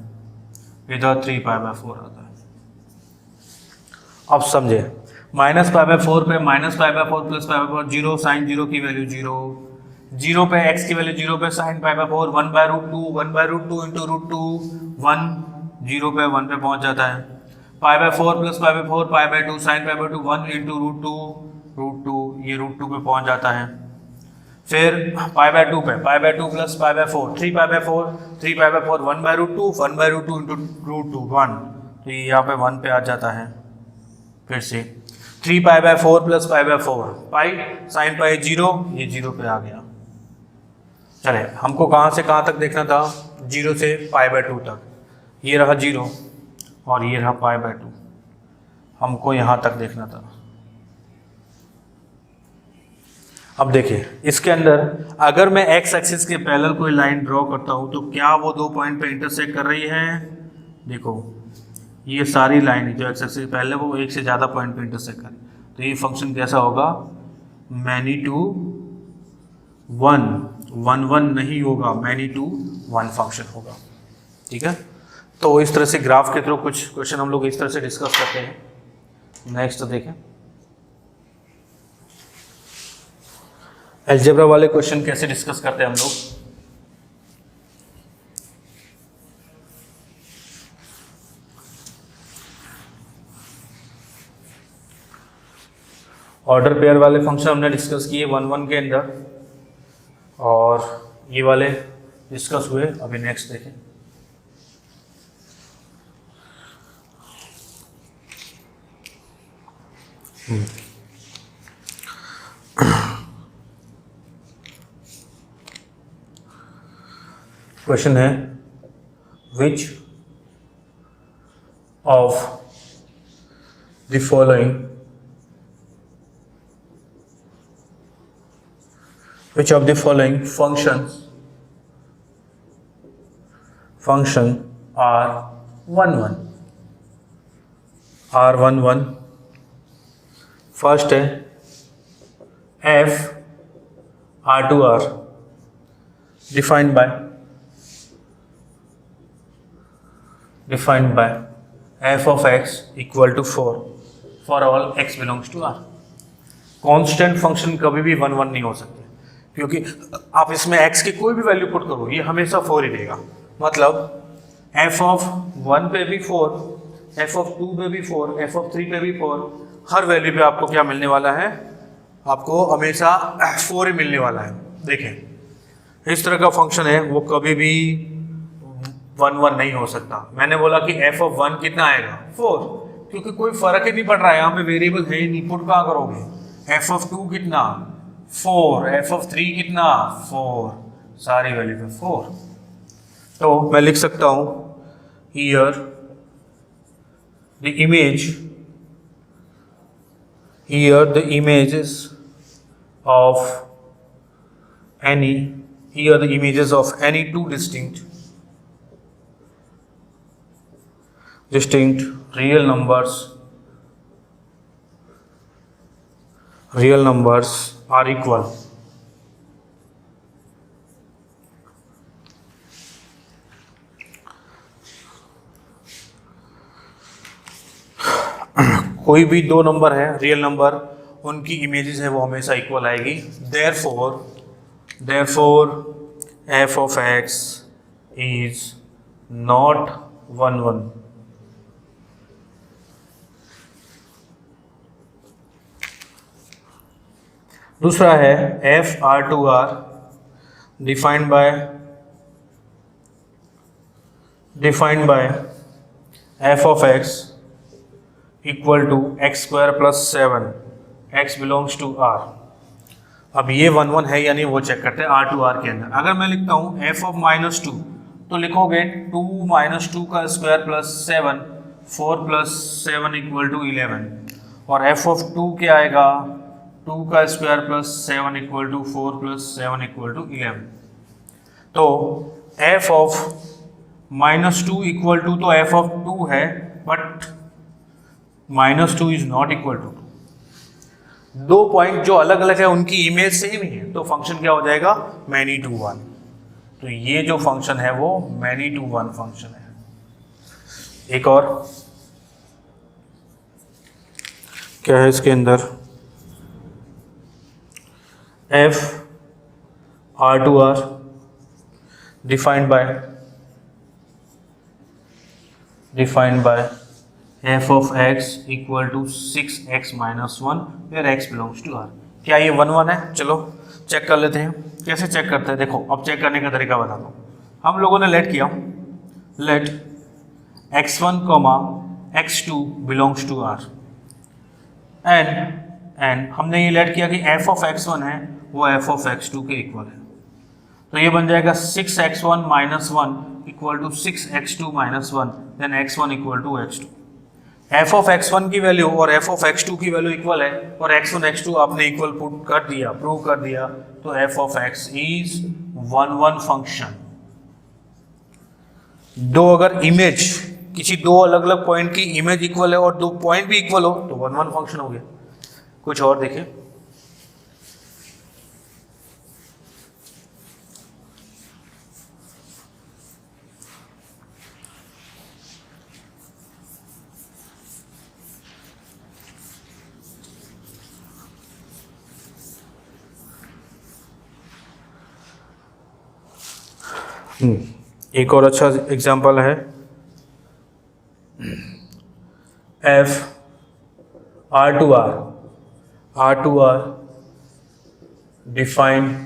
इधर 3π/4 आता है। अब समझे -π/4 पे -π/4 प्लस π/4 0, साइन 0 की वैल्यू 0, 0 पे x की वैल्यू 0 पे साइन π/4 1/√2 1/√2 into √2 1 0 पे 1 पे पहुंच जाता है। Pi by 4 plus pi by 4 pi by 2 sine pi by 2 1 into root two ये रूट 2 पे पहुंच जाता है। फिर पाई बाय 2 पे pi by 2 plus pi by 4 3 pi by 4 3 pi by 4 1 by root 2 1 by root 2 into root 2 1, तो ये यहाँ पे 1 पे आ जाता है। फिर से 3 pi by 4 plus pi by 4 pi sine pi 0, ये 0 पे आ गया। चले हमको कहाँ से कहाँ तक देखना था, 0 से पाई बाय 2 तक, ये रहा 0 और ये रहा पाई बाय 2, हमको यहाँ तक देखना था। अब देखिए इसके अंदर अगर मैं x एक्सिस के पैरेलल कोई लाइन ड्रॉ करता हूँ तो क्या वो 2 पॉइंट पे इंटरसेक्ट कर रही है। देखो ये सारी लाइन जो x एक्सिस के पैरेलल वो एक से ज़्यादा पॉइंट पे इंटरसेक्ट कर, तो ये फंक्शन कैसा होगा, मैनी टू वन, 1 1 नहीं होगा, मैनी टू 1 फंक्शन होगा। ठीक है, तो इस तरह से ग्राफ के थ्रू कुछ क्वेश्चन हम लोग इस तरह से डिस्कस करते हैं। नेक्स्ट देखें, अलजेब्रा वाले क्वेश्चन कैसे डिस्कस करते हैं हम लोग। ऑर्डर पेयर वाले फंक्शन हमने डिस्कस किए 1 1 के अंदर, और ये वाले डिस्कस हुए। अभी नेक्स्ट देखें, क्वेश्चन है which of the following function are 1 1 are 1 1। First है f R2R defined by f of x equal to 4 for all x belongs to R। Constant function कभी भी 1 1 नहीं हो सकते, क्योंकि आप इसमें x की कोई भी वैल्यू पुट करो ये हमेशा 4 ही देगा। मतलब f of 1 पे भी 4, f of 2 पे भी 4, f of 3 पे भी 4, हर वैल्यू पे आपको क्या मिलने वाला है, आपको हमेशा 4 ही मिलने वाला है। देखें इस तरह का फंक्शन है वो कभी भी 1 1 नहीं हो सकता। मैंने बोला कि f of 1 कितना आएगा 4, क्योंकि कोई फर्क ही नहीं पड़ रहा है, यहाँ पे वेरिएबल है ही नहीं, पुट कहाँ करोगे। f of 2 कितना 4, f of 3 कितना 4, सारी वैल्यू पे 4। तो मैं लिख सकता हूँ here the images of any two distinct real numbers are equal। कोई भी दो नंबर है रियल नंबर, उनकी इमेजेस है वो हमेशा इक्वल आएगी। therefore f of x is not 1 1। दूसरा है f R2R defined by f of x equal to x square plus 7, x belongs to R। अब ये 1 1 है या नहीं वो चेक करते हैं R2R के अंदर। अगर मैं लिखता हूँ f of -2 तो लिखोगे 2 - 2 का square plus 7, 4 plus 7 equal to 11, और f of 2 क्या आएगा 2 का square plus 7 equal to 4 plus 7 equal to 11। तो f of -2 इक्वल टू तो f of 2 है, but -2 is not equal to 2। दो पॉइंट जो अलग अलग है उनकी इमेज सेम ही है, तो फंक्शन क्या हो जाएगा मैनी टू 1। तो ये जो फंक्शन है वो मैनी टू 1 फंक्शन है। एक और क्या है इसके अंदर, f R2R defined by defined by f of x equal to 6x minus 1 where x belongs to r। क्या ये 1 1 है? चलो चेक कर लेते हैं। कैसे चेक करते हैं? देखो, अब चेक करने का तरीका बताता हूँ। हम लोगों ने लेट किया, let x1 comma x2 belongs to r and हमने ये लेट किया कि f ऑफ x1 है वो f ऑफ x2 के इक्वल है। तो ये बन जाएगा 6x1 minus 1 equal to 6x2 minus 1 then x1 equal to x2। f of x1 की वैल्यू और f ऑफ x2 की वैल्यू इक्वल है और x1 x2 आपने इक्वल पुट कर दिया, प्रूव कर दिया, तो f of x is 1 1 function. दो अगर इमेज, किसी दो अलग अलग पॉइंट की इमेज इक्वल है और दो पॉइंट भी इक्वल हो तो 1 1 फंक्शन हो गया। कुछ और देखिए, एक और अच्छा एग्जांपल है f R2R defined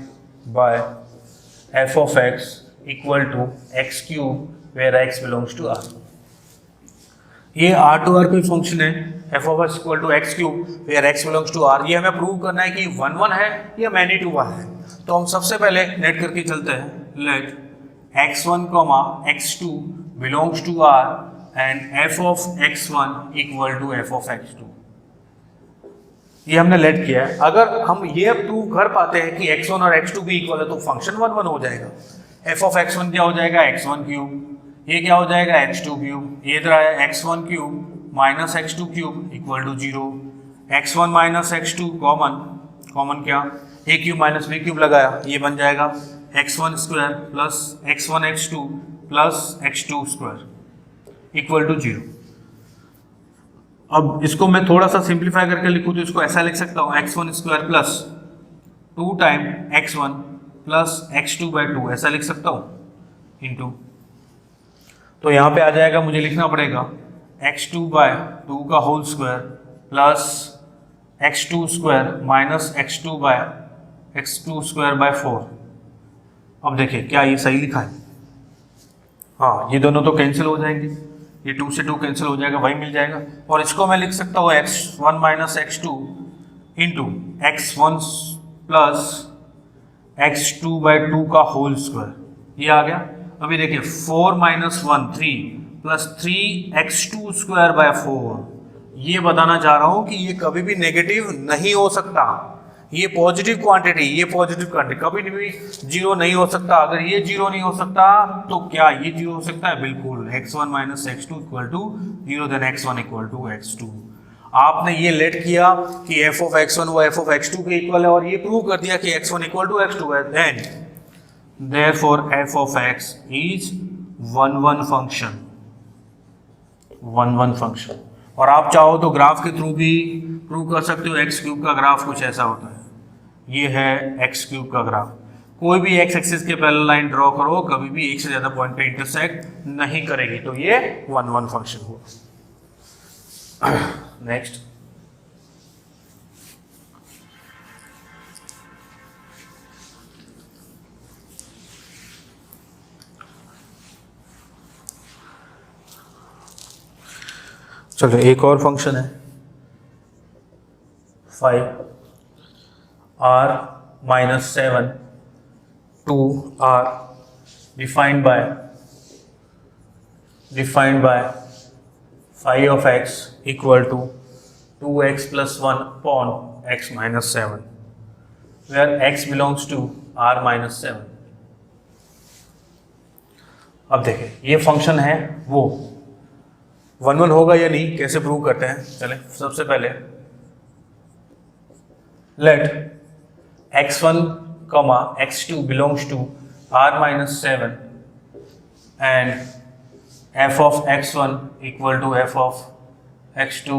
by f of x equal to x cube where x belongs to r। ये R2R कोई फंक्शन है, f of x equal to x cube where x belongs to r। ये हमें prove करना है कि 1 1 है या मैनी टू 1 है। तो हम सबसे पहले लेट करके चलते हैं, let x1 comma x2 belongs to r and f of x1 equal to f of x2। ये हमने लेट किया है। अगर हम ये प्रूव कर पाते हैं कि x1 और x2 भी इक्वल है तो फंक्शन 1 1 हो जाएगा। f of x1 क्या हो जाएगा? x1 cube. ये क्या हो जाएगा? x2 cube. ये इधर आया x1 cube minus x2 cube equal to 0। x1 minus x2 common क्या? a cube minus b cube लगाया, ये बन जाएगा x1 square plus x1 x2 plus x2 square equal to 0। अब इसको मैं थोड़ा सा सिंप्लीफाई करके लिखूं तो इसको ऐसा लिख सकता हूँ x1 square plus 2 time x1 plus x2 by 2, ऐसा लिख सकता हूँ इंटू। तो यहाँ पे आ जाएगा, मुझे लिखना पड़ेगा x2 बाय 2 का whole square plus x2 square minus x2 by x2 square by 4। अब देखिए क्या ये सही लिखा है? हाँ, ये दोनों तो कैंसिल हो जाएंगे, ये 2 से 2 कैंसिल हो जाएगा, वही मिल जाएगा। और इसको मैं लिख सकता हूँ x1 minus x2 into x1 plus x2 by 2 का होल स्क्वायर, ये आ गया। अभी देखिए 4 minus 1 3 plus 3x2 square by 4। ये बताना चाह रहा हूँ कि ये कभी भी नेगेटिव नहीं हो सकता। ये पॉजिटिव क्वांटिटी, ये पॉजिटिव क्वांटिटी कभी भी जीरो नहीं हो सकता। अगर ये जीरो नहीं हो सकता तो क्या ये जीरो हो सकता है? बिल्कुल। x1 minus x2 equal to 0 then x1 equal to x2। आपने ये लेट किया कि f ऑफ x1 वो f ऑफ x2 के इक्वल है और ये प्रूव कर दिया कि x1 इक्वल टू x2 है। Then therefore f of x is 1 1 function, 1 1 function. और आप चाहो तो ग्राफ के थ्रू भी प्रूव कर सकते हो। एक्स क्यूब का ग्राफ कुछ ऐसा होता है, ये है एक्स क्यूब का ग्राफ। कोई भी एक्स एक्सिस के पैरेलल लाइन ड्रॉ करो, कभी भी एक से ज्यादा पॉइंट पे इंटरसेक्ट नहीं करेगी, तो ये 1 1 फंक्शन हुआ। नेक्स्ट, चलो एक और फंक्शन है 5r minus 7 2r defined by phi of x equal to 2x plus 1 upon x minus 7 where x belongs to r minus 7। अब देखिए ये फंक्शन है वो 1 1 होगा या नहीं, कैसे प्रूव करते हैं? चले सबसे पहले let x1 comma x2 belongs to r minus 7 and f of x1 equal to f of x2।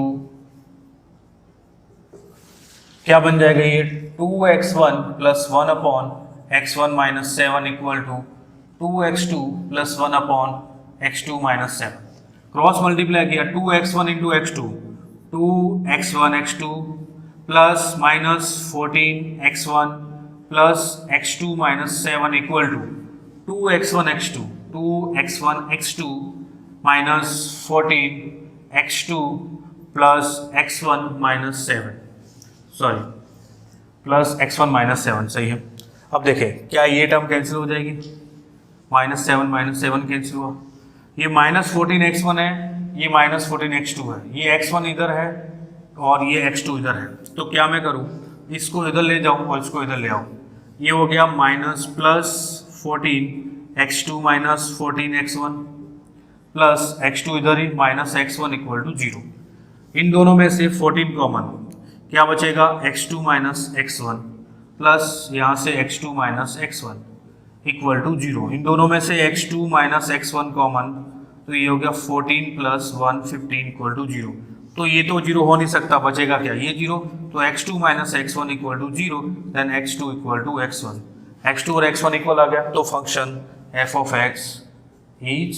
क्या बन जाएगा ये? 2x1 plus 1 upon x1 minus 7 equal to 2x2 plus 1 upon x2 minus 7। Cross multiply किया 2x1 into x2, 2x1 x2 plus minus 14x1 plus x2 minus 7 equal to 2x1 x2, 2x1 x2 minus 14x2 plus x1 minus 7, sorry plus x1 minus 7, सही है। अब देखें क्या ये term cancel हो जाएगी, minus 7 cancel हुआ, ये माइनस 14x1 है, ये माइनस 14x2 है, ये x1 इधर है और ये x2 इधर है। तो क्या मैं करूँ, इसको इधर ले जाऊँ और इसको इधर ले आऊँ, ये हो गया minus plus 14x2 minus 14x1 plus x2 इधर ही माइनस x1 इक्वल टू 0। इन दोनों में से 14 कॉमन, क्या बचेगा x2 माइनस x1 प्लस यहाँ से x2 minus x1 equal to 0। इन दोनों में से x2 माइनस x1 कॉमन, तो ये हो गया 14 प्लस 1 15 इक्वल टू 0। तो ये तो 0 हो नहीं सकता, बचेगा क्या, ये 0। तो x2 minus x1 equal to 0, then x2 equal to x1, x2 और x1 इक्वल आ गया। तो function f of x is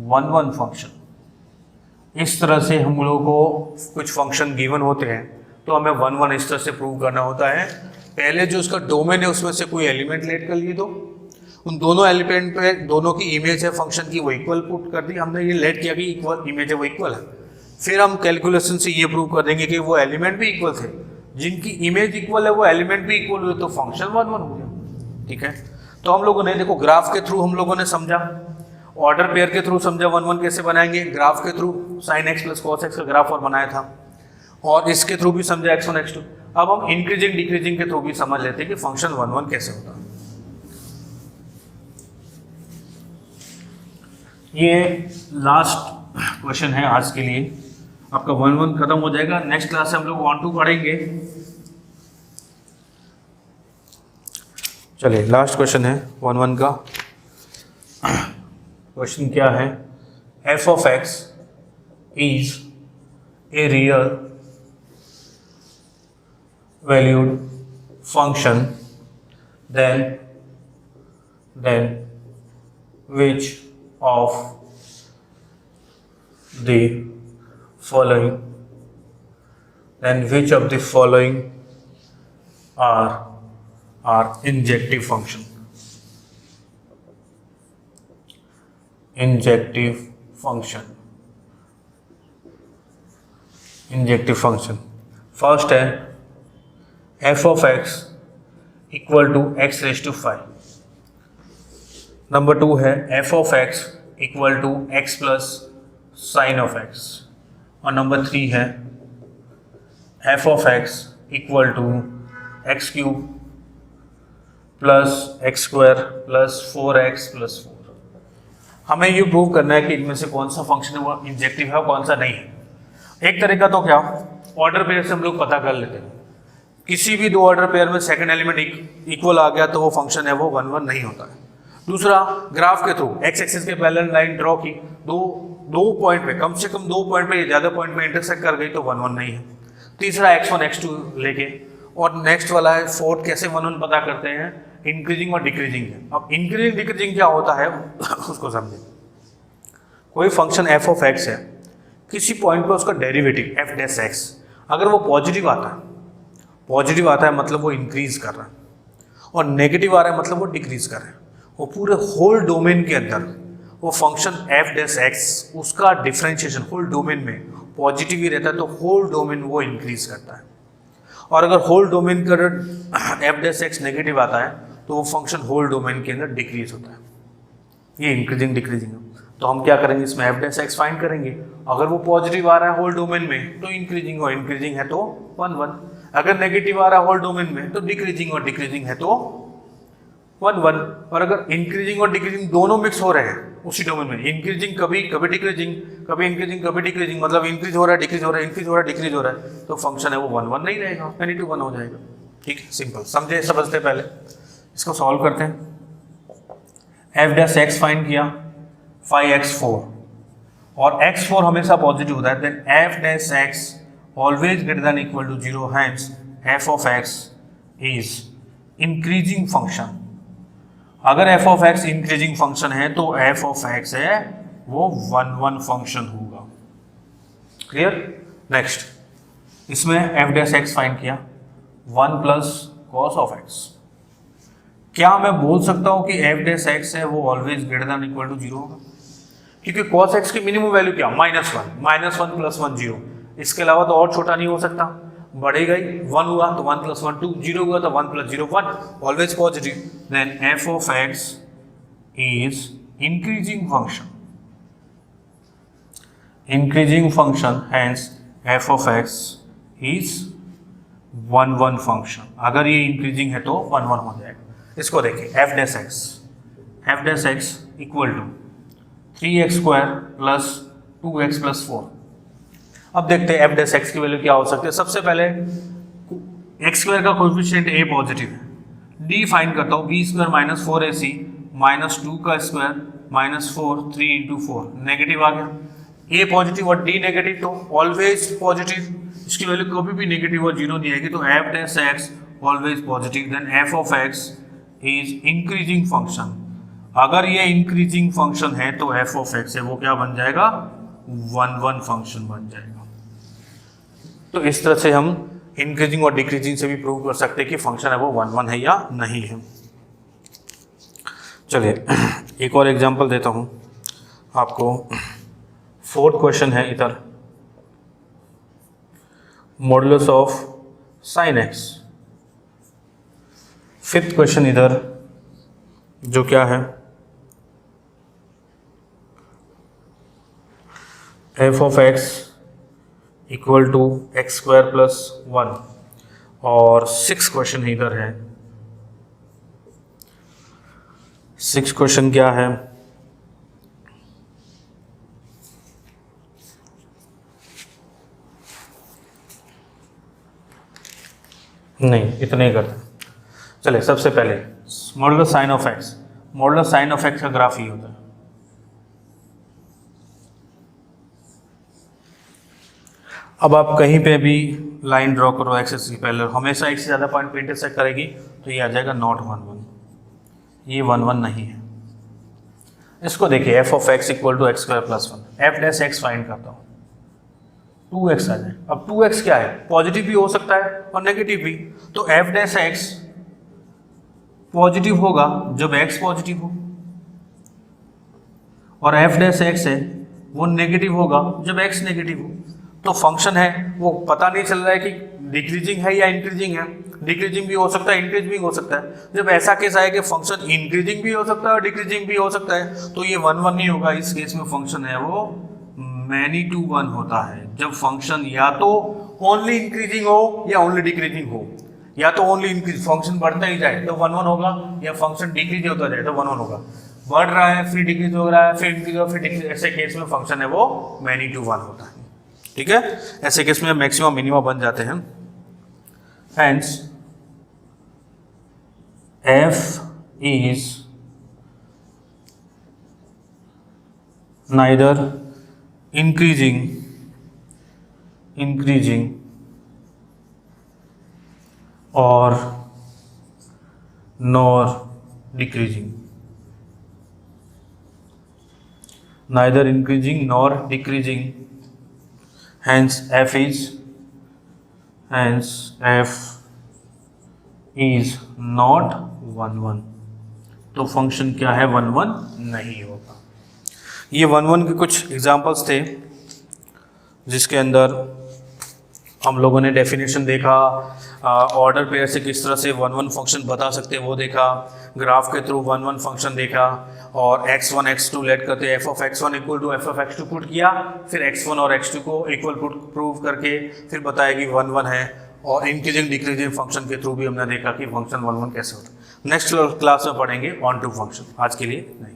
1 function. इस तरह से हम लोगों को कुछ फंक्शन गिवन होते हैं तो हमें 1 इस तरह से प्रूव करना होता है। पहले जो उसका डोमेन है उसमें से कोई एलिमेंट लेट कर लिए, तो उन दोनों एलिमेंट पे दोनों की इमेज है फंक्शन की, वो इक्वल पुट कर दी हमने, ये लेट किया कि इक्वल इमेज है वो इक्वल है। फिर हम कैलकुलेशन से ये प्रूव कर देंगे कि वो एलिमेंट भी इक्वल थे, जिनकी इमेज इक्वल है वो एलिमेंट भी इक्वल हुए, तो फंक्शन 1 हो गया। ठीक है, तो हम लोगों ने देखो ग्राफ के थ्रू हम लोगों ने समझा, ऑर्डर पेयर के थ्रू समझा 1 कैसे बनाएंगे, ग्राफ के through sine x plus cos x का ग्राफ और बनाया था, और इसके थ्रू भी समझा x1 x2। अब हम इंक्रीजिंग डिक्रीजिंग के थ्रू भी समझ लेते हैं कि फंक्शन 1 कैसे होता है। ये लास्ट क्वेश्चन है आज के लिए, आपका 1 खत्म हो जाएगा। नेक्स्ट क्लास से हम लोग 1-2 पढ़ेंगे। चलिए लास्ट क्वेश्चन है 1 का। क्वेश्चन क्या है, f of x is a real valued function then which of the following are injective function. Injective function first है f of x equal to x raise to 5। Number 2 है f of x equal to x plus sine of x। और number 3 है f of x equal to x cube plus x square plus 4x plus 4। हमें ये prove करना है कि इनमें से कौन सा फंक्शन है वो इंजेक्टिव है और कौन सा नहीं है। एक तरीका तो क्या, ऑर्डर पेयर से हम लोग पता कर लेते हैं, किसी भी 2 ऑर्डर पेयर में सेकंड एलिमेंट इक्वल आ गया तो वो फंक्शन है वो 1 नहीं होता है। दूसरा, ग्राफ के थ्रू एक्स एक्सिस के पैरेलल लाइन ड्रॉ की, दो पॉइंट पे, कम से कम 2 पॉइंट पे, ज़्यादा पॉइंट पे इंटरसेक्ट कर गई तो 1 नहीं है। तीसरा, x1 x2 लेके, और नेक्स्ट वाला है फोर्थ, कैसे 1 पता करते हैं, इंक्रीजिंग और डिक्रीजिंग है। अब इंक्रीजिंग डिक्रीजिंग क्या होता है उसको समझे। कोई फंक्शन f ऑफ x है, किसी पॉइंट पे उसका डेरिवेटिव f डैश x अगर वो पॉजिटिव आता है मतलब वो इंक्रीज कर रहा है, और नेगेटिव आ रहा है मतलब वो डिक्रीज कर रहा है। वो पूरे होल डोमेन के अंदर वो फंक्शन f डैश x उसका डिफरेंशिएशन होल डोमेन में पॉजिटिव ही रहता है तो होल डोमेन वो इंक्रीज करता है। और अगर होल डोमेन का f डैश x नेगेटिव आता है तो वो फंक्शन होल डोमेन के अंदर डिक्रीज होता है। ये इंक्रीजिंग डिक्रीजिंग है। तो हम क्या करेंगे, इसमें f डैश x फाइंड करेंगे। अगर वो पॉजिटिव आ रहा है होल डोमेन में तो इंक्रीजिंग, और इंक्रीजिंग है तो 1 अगर नेगेटिव आ रहा है होल डोमेन में तो डिक्रीजिंग, और डिक्रीजिंग है तो 1 और अगर इंक्रीजिंग और डिक्रीजिंग दोनों मिक्स हो रहे हैं उसी डोमेन में, इंक्रीजिंग कभी डिक्रीजिंग, कभी इंक्रीजिंग कभी डिक्रीजिंग, मतलब इंक्रीज हो रहा है डिक्रीज हो रहा है, इंक्रीज हो रहा है डिक्रीज हो रहा है, तो फंक्शन है वो 1 नहीं रहेगा, यानी 2 1 हो जाएगा। ठीक है, सिंपल समझे, समझते पहले इसको सॉल्व करते हैं। f डैश x फाइंड किया 5x4 और x4 हमेशा पॉजिटिव होता है, then f dash x always greater than equal to 0, hence f of x is increasing function. अगर f of x increasing function है तो f ऑफ x है वो 1 फंक्शन होगा। क्लियर। नेक्स्ट, इसमें एफ डैश एक्स फाइंड किया, 1 plus cos of x. क्या मैं बोल सकता हूं कि एफ डैश एक्स है वो always greater than equal to 0 होगा? क्योंकि कॉस एक्स की मिनिमम वैल्यू क्या, -1 प्लस 1 0। इसके अलावा तो और छोटा नहीं हो सकता, बढ़ेगा ही। 1 हुआ तो 1 प्लस 1 2, 0 हुआ तो 1 plus 0 1, always positive. Then f of x is increasing function, hence f of x is 1 1 function. अगर ये इंक्रीजिंग है तो 1 1 हो जाएगा। इसको देखिए, f dash x equal to 3x square plus 2x plus 4। अब देखते हैं एफ डैश एक्स की वैल्यू क्या हो सकती है। सबसे पहले एक्स स्क्वायर का कोएफिशिएंट a पॉजिटिव है, d फाइंड करता हूँ, b square minus 4ac minus 2 का स्क्वायर माइनस 4 3 इंटू 4, नेगेटिव आ गया। a पॉजिटिव और d नेगेटिव तो ऑलवेज पॉजिटिव, इसकी वैल्यू कभी भी नेगेटिव और 0 नहीं आएगी, तो f dash x always positive. Then f of x is increasing function. अगर ये इंक्रीजिंग फंक्शन है तो एफ ऑफ एक्स है वो क्या बन जाएगा, 1 1 फंक्शन बन जाएगा। तो इस तरह से हम इंक्रीजिंग और डिक्रीजिंग से भी प्रूव कर सकते हैं कि फंक्शन है वो 1 1 है या नहीं है। चलिए एक और एग्जांपल देता हूं आपको। 4th क्वेश्चन है इधर, modulus of sine x. 5th question इधर जो क्या है, f of x equal to x square plus 1। और 6th क्वेश्चन इधर है। 6th क्वेश्चन क्या है, नहीं इतने ही करते। चलिए सबसे पहले modulus sine of x. Modulus sine of x का ग्राफ ही होता है। अब आप कहीं पे भी लाइन ड्रॉ करो एक्सिस की पैरेलल, हमेशा एक से ज़्यादा पॉइंट पे इंटरसेक्ट करेगी, तो ये आ जाएगा नॉट 1 1, ये 1 1 नहीं है। इसको देखिए, f of x equal to x square plus 1, f dash x find करता हूँ, 2x आ जाए। अब 2x क्या है, पॉजिटिव भी हो सकता है और नेगेटिव भी, तो एफ डैश एक्स पॉजिटिव होगा जब x पॉजिटिव हो, और एफ डैश एक्स है वो नेगेटिव होगा जब x नेगेटिव हो। तो फंक्शन है वो पता नहीं चल रहा है कि डिक्रीजिंग है या इंक्रीजिंग है, डिक्रीजिंग भी हो सकता है इंक्रीज भी हो सकता है। जब ऐसा केस आए कि फंक्शन इंक्रीजिंग भी हो सकता है और डिक्रीजिंग भी हो सकता है, तो ये 1 1 नहीं होगा। इस केस में फंक्शन है वो मैनी टू 1 होता है, जब फंक्शन या तो ओनली इंक्रीजिंग हो या ओनली डिक्रीजिंग हो, या तो ओनली इंक्रीज फंक्शन बढ़ता ही जाए तो 1 1 होगा, या फंक्शन डिक्रीज होता जाए तो 1 1 होगा। बढ़ रहा है फिर डिक्रीज हो रहा है फिर इंक्रीज हो फिर डिक्रीज, ऐसे केस में फंक्शन है वो मैनी टू 1 होता है। ठीक है, ऐसे केस में मैक्सिमम मिनिमम बन जाते हैं। Hence f is neither increasing or nor decreasing, neither increasing nor decreasing, hence f is not 1 1। तो फंक्शन क्या है, 1 1 नहीं होगा। ये 1 1 के कुछ एग्जांपल्स थे जिसके अंदर हम लोगों ने डेफिनेशन देखा, ऑर्डर पेयर से किस तरह से 1 1 फंक्शन बता सकते हैं वो देखा, ग्राफ के थ्रू 1 1 फंक्शन देखा, और x1 x2 लेट करते f of x1 equal to f of x2 put किया, फिर x1 और x2 को इक्वल पुट प्रूव करके फिर बताया कि 1 1 है, और इंक्रीजिंग डिक्रीजिंग फंक्शन के थ्रू भी हमने देखा कि फंक्शन 1 1 कैसे होता है। नेक्स्ट क्लास में पढ़ेंगे ऑन टू फंक्शन। आज के लिए नहीं।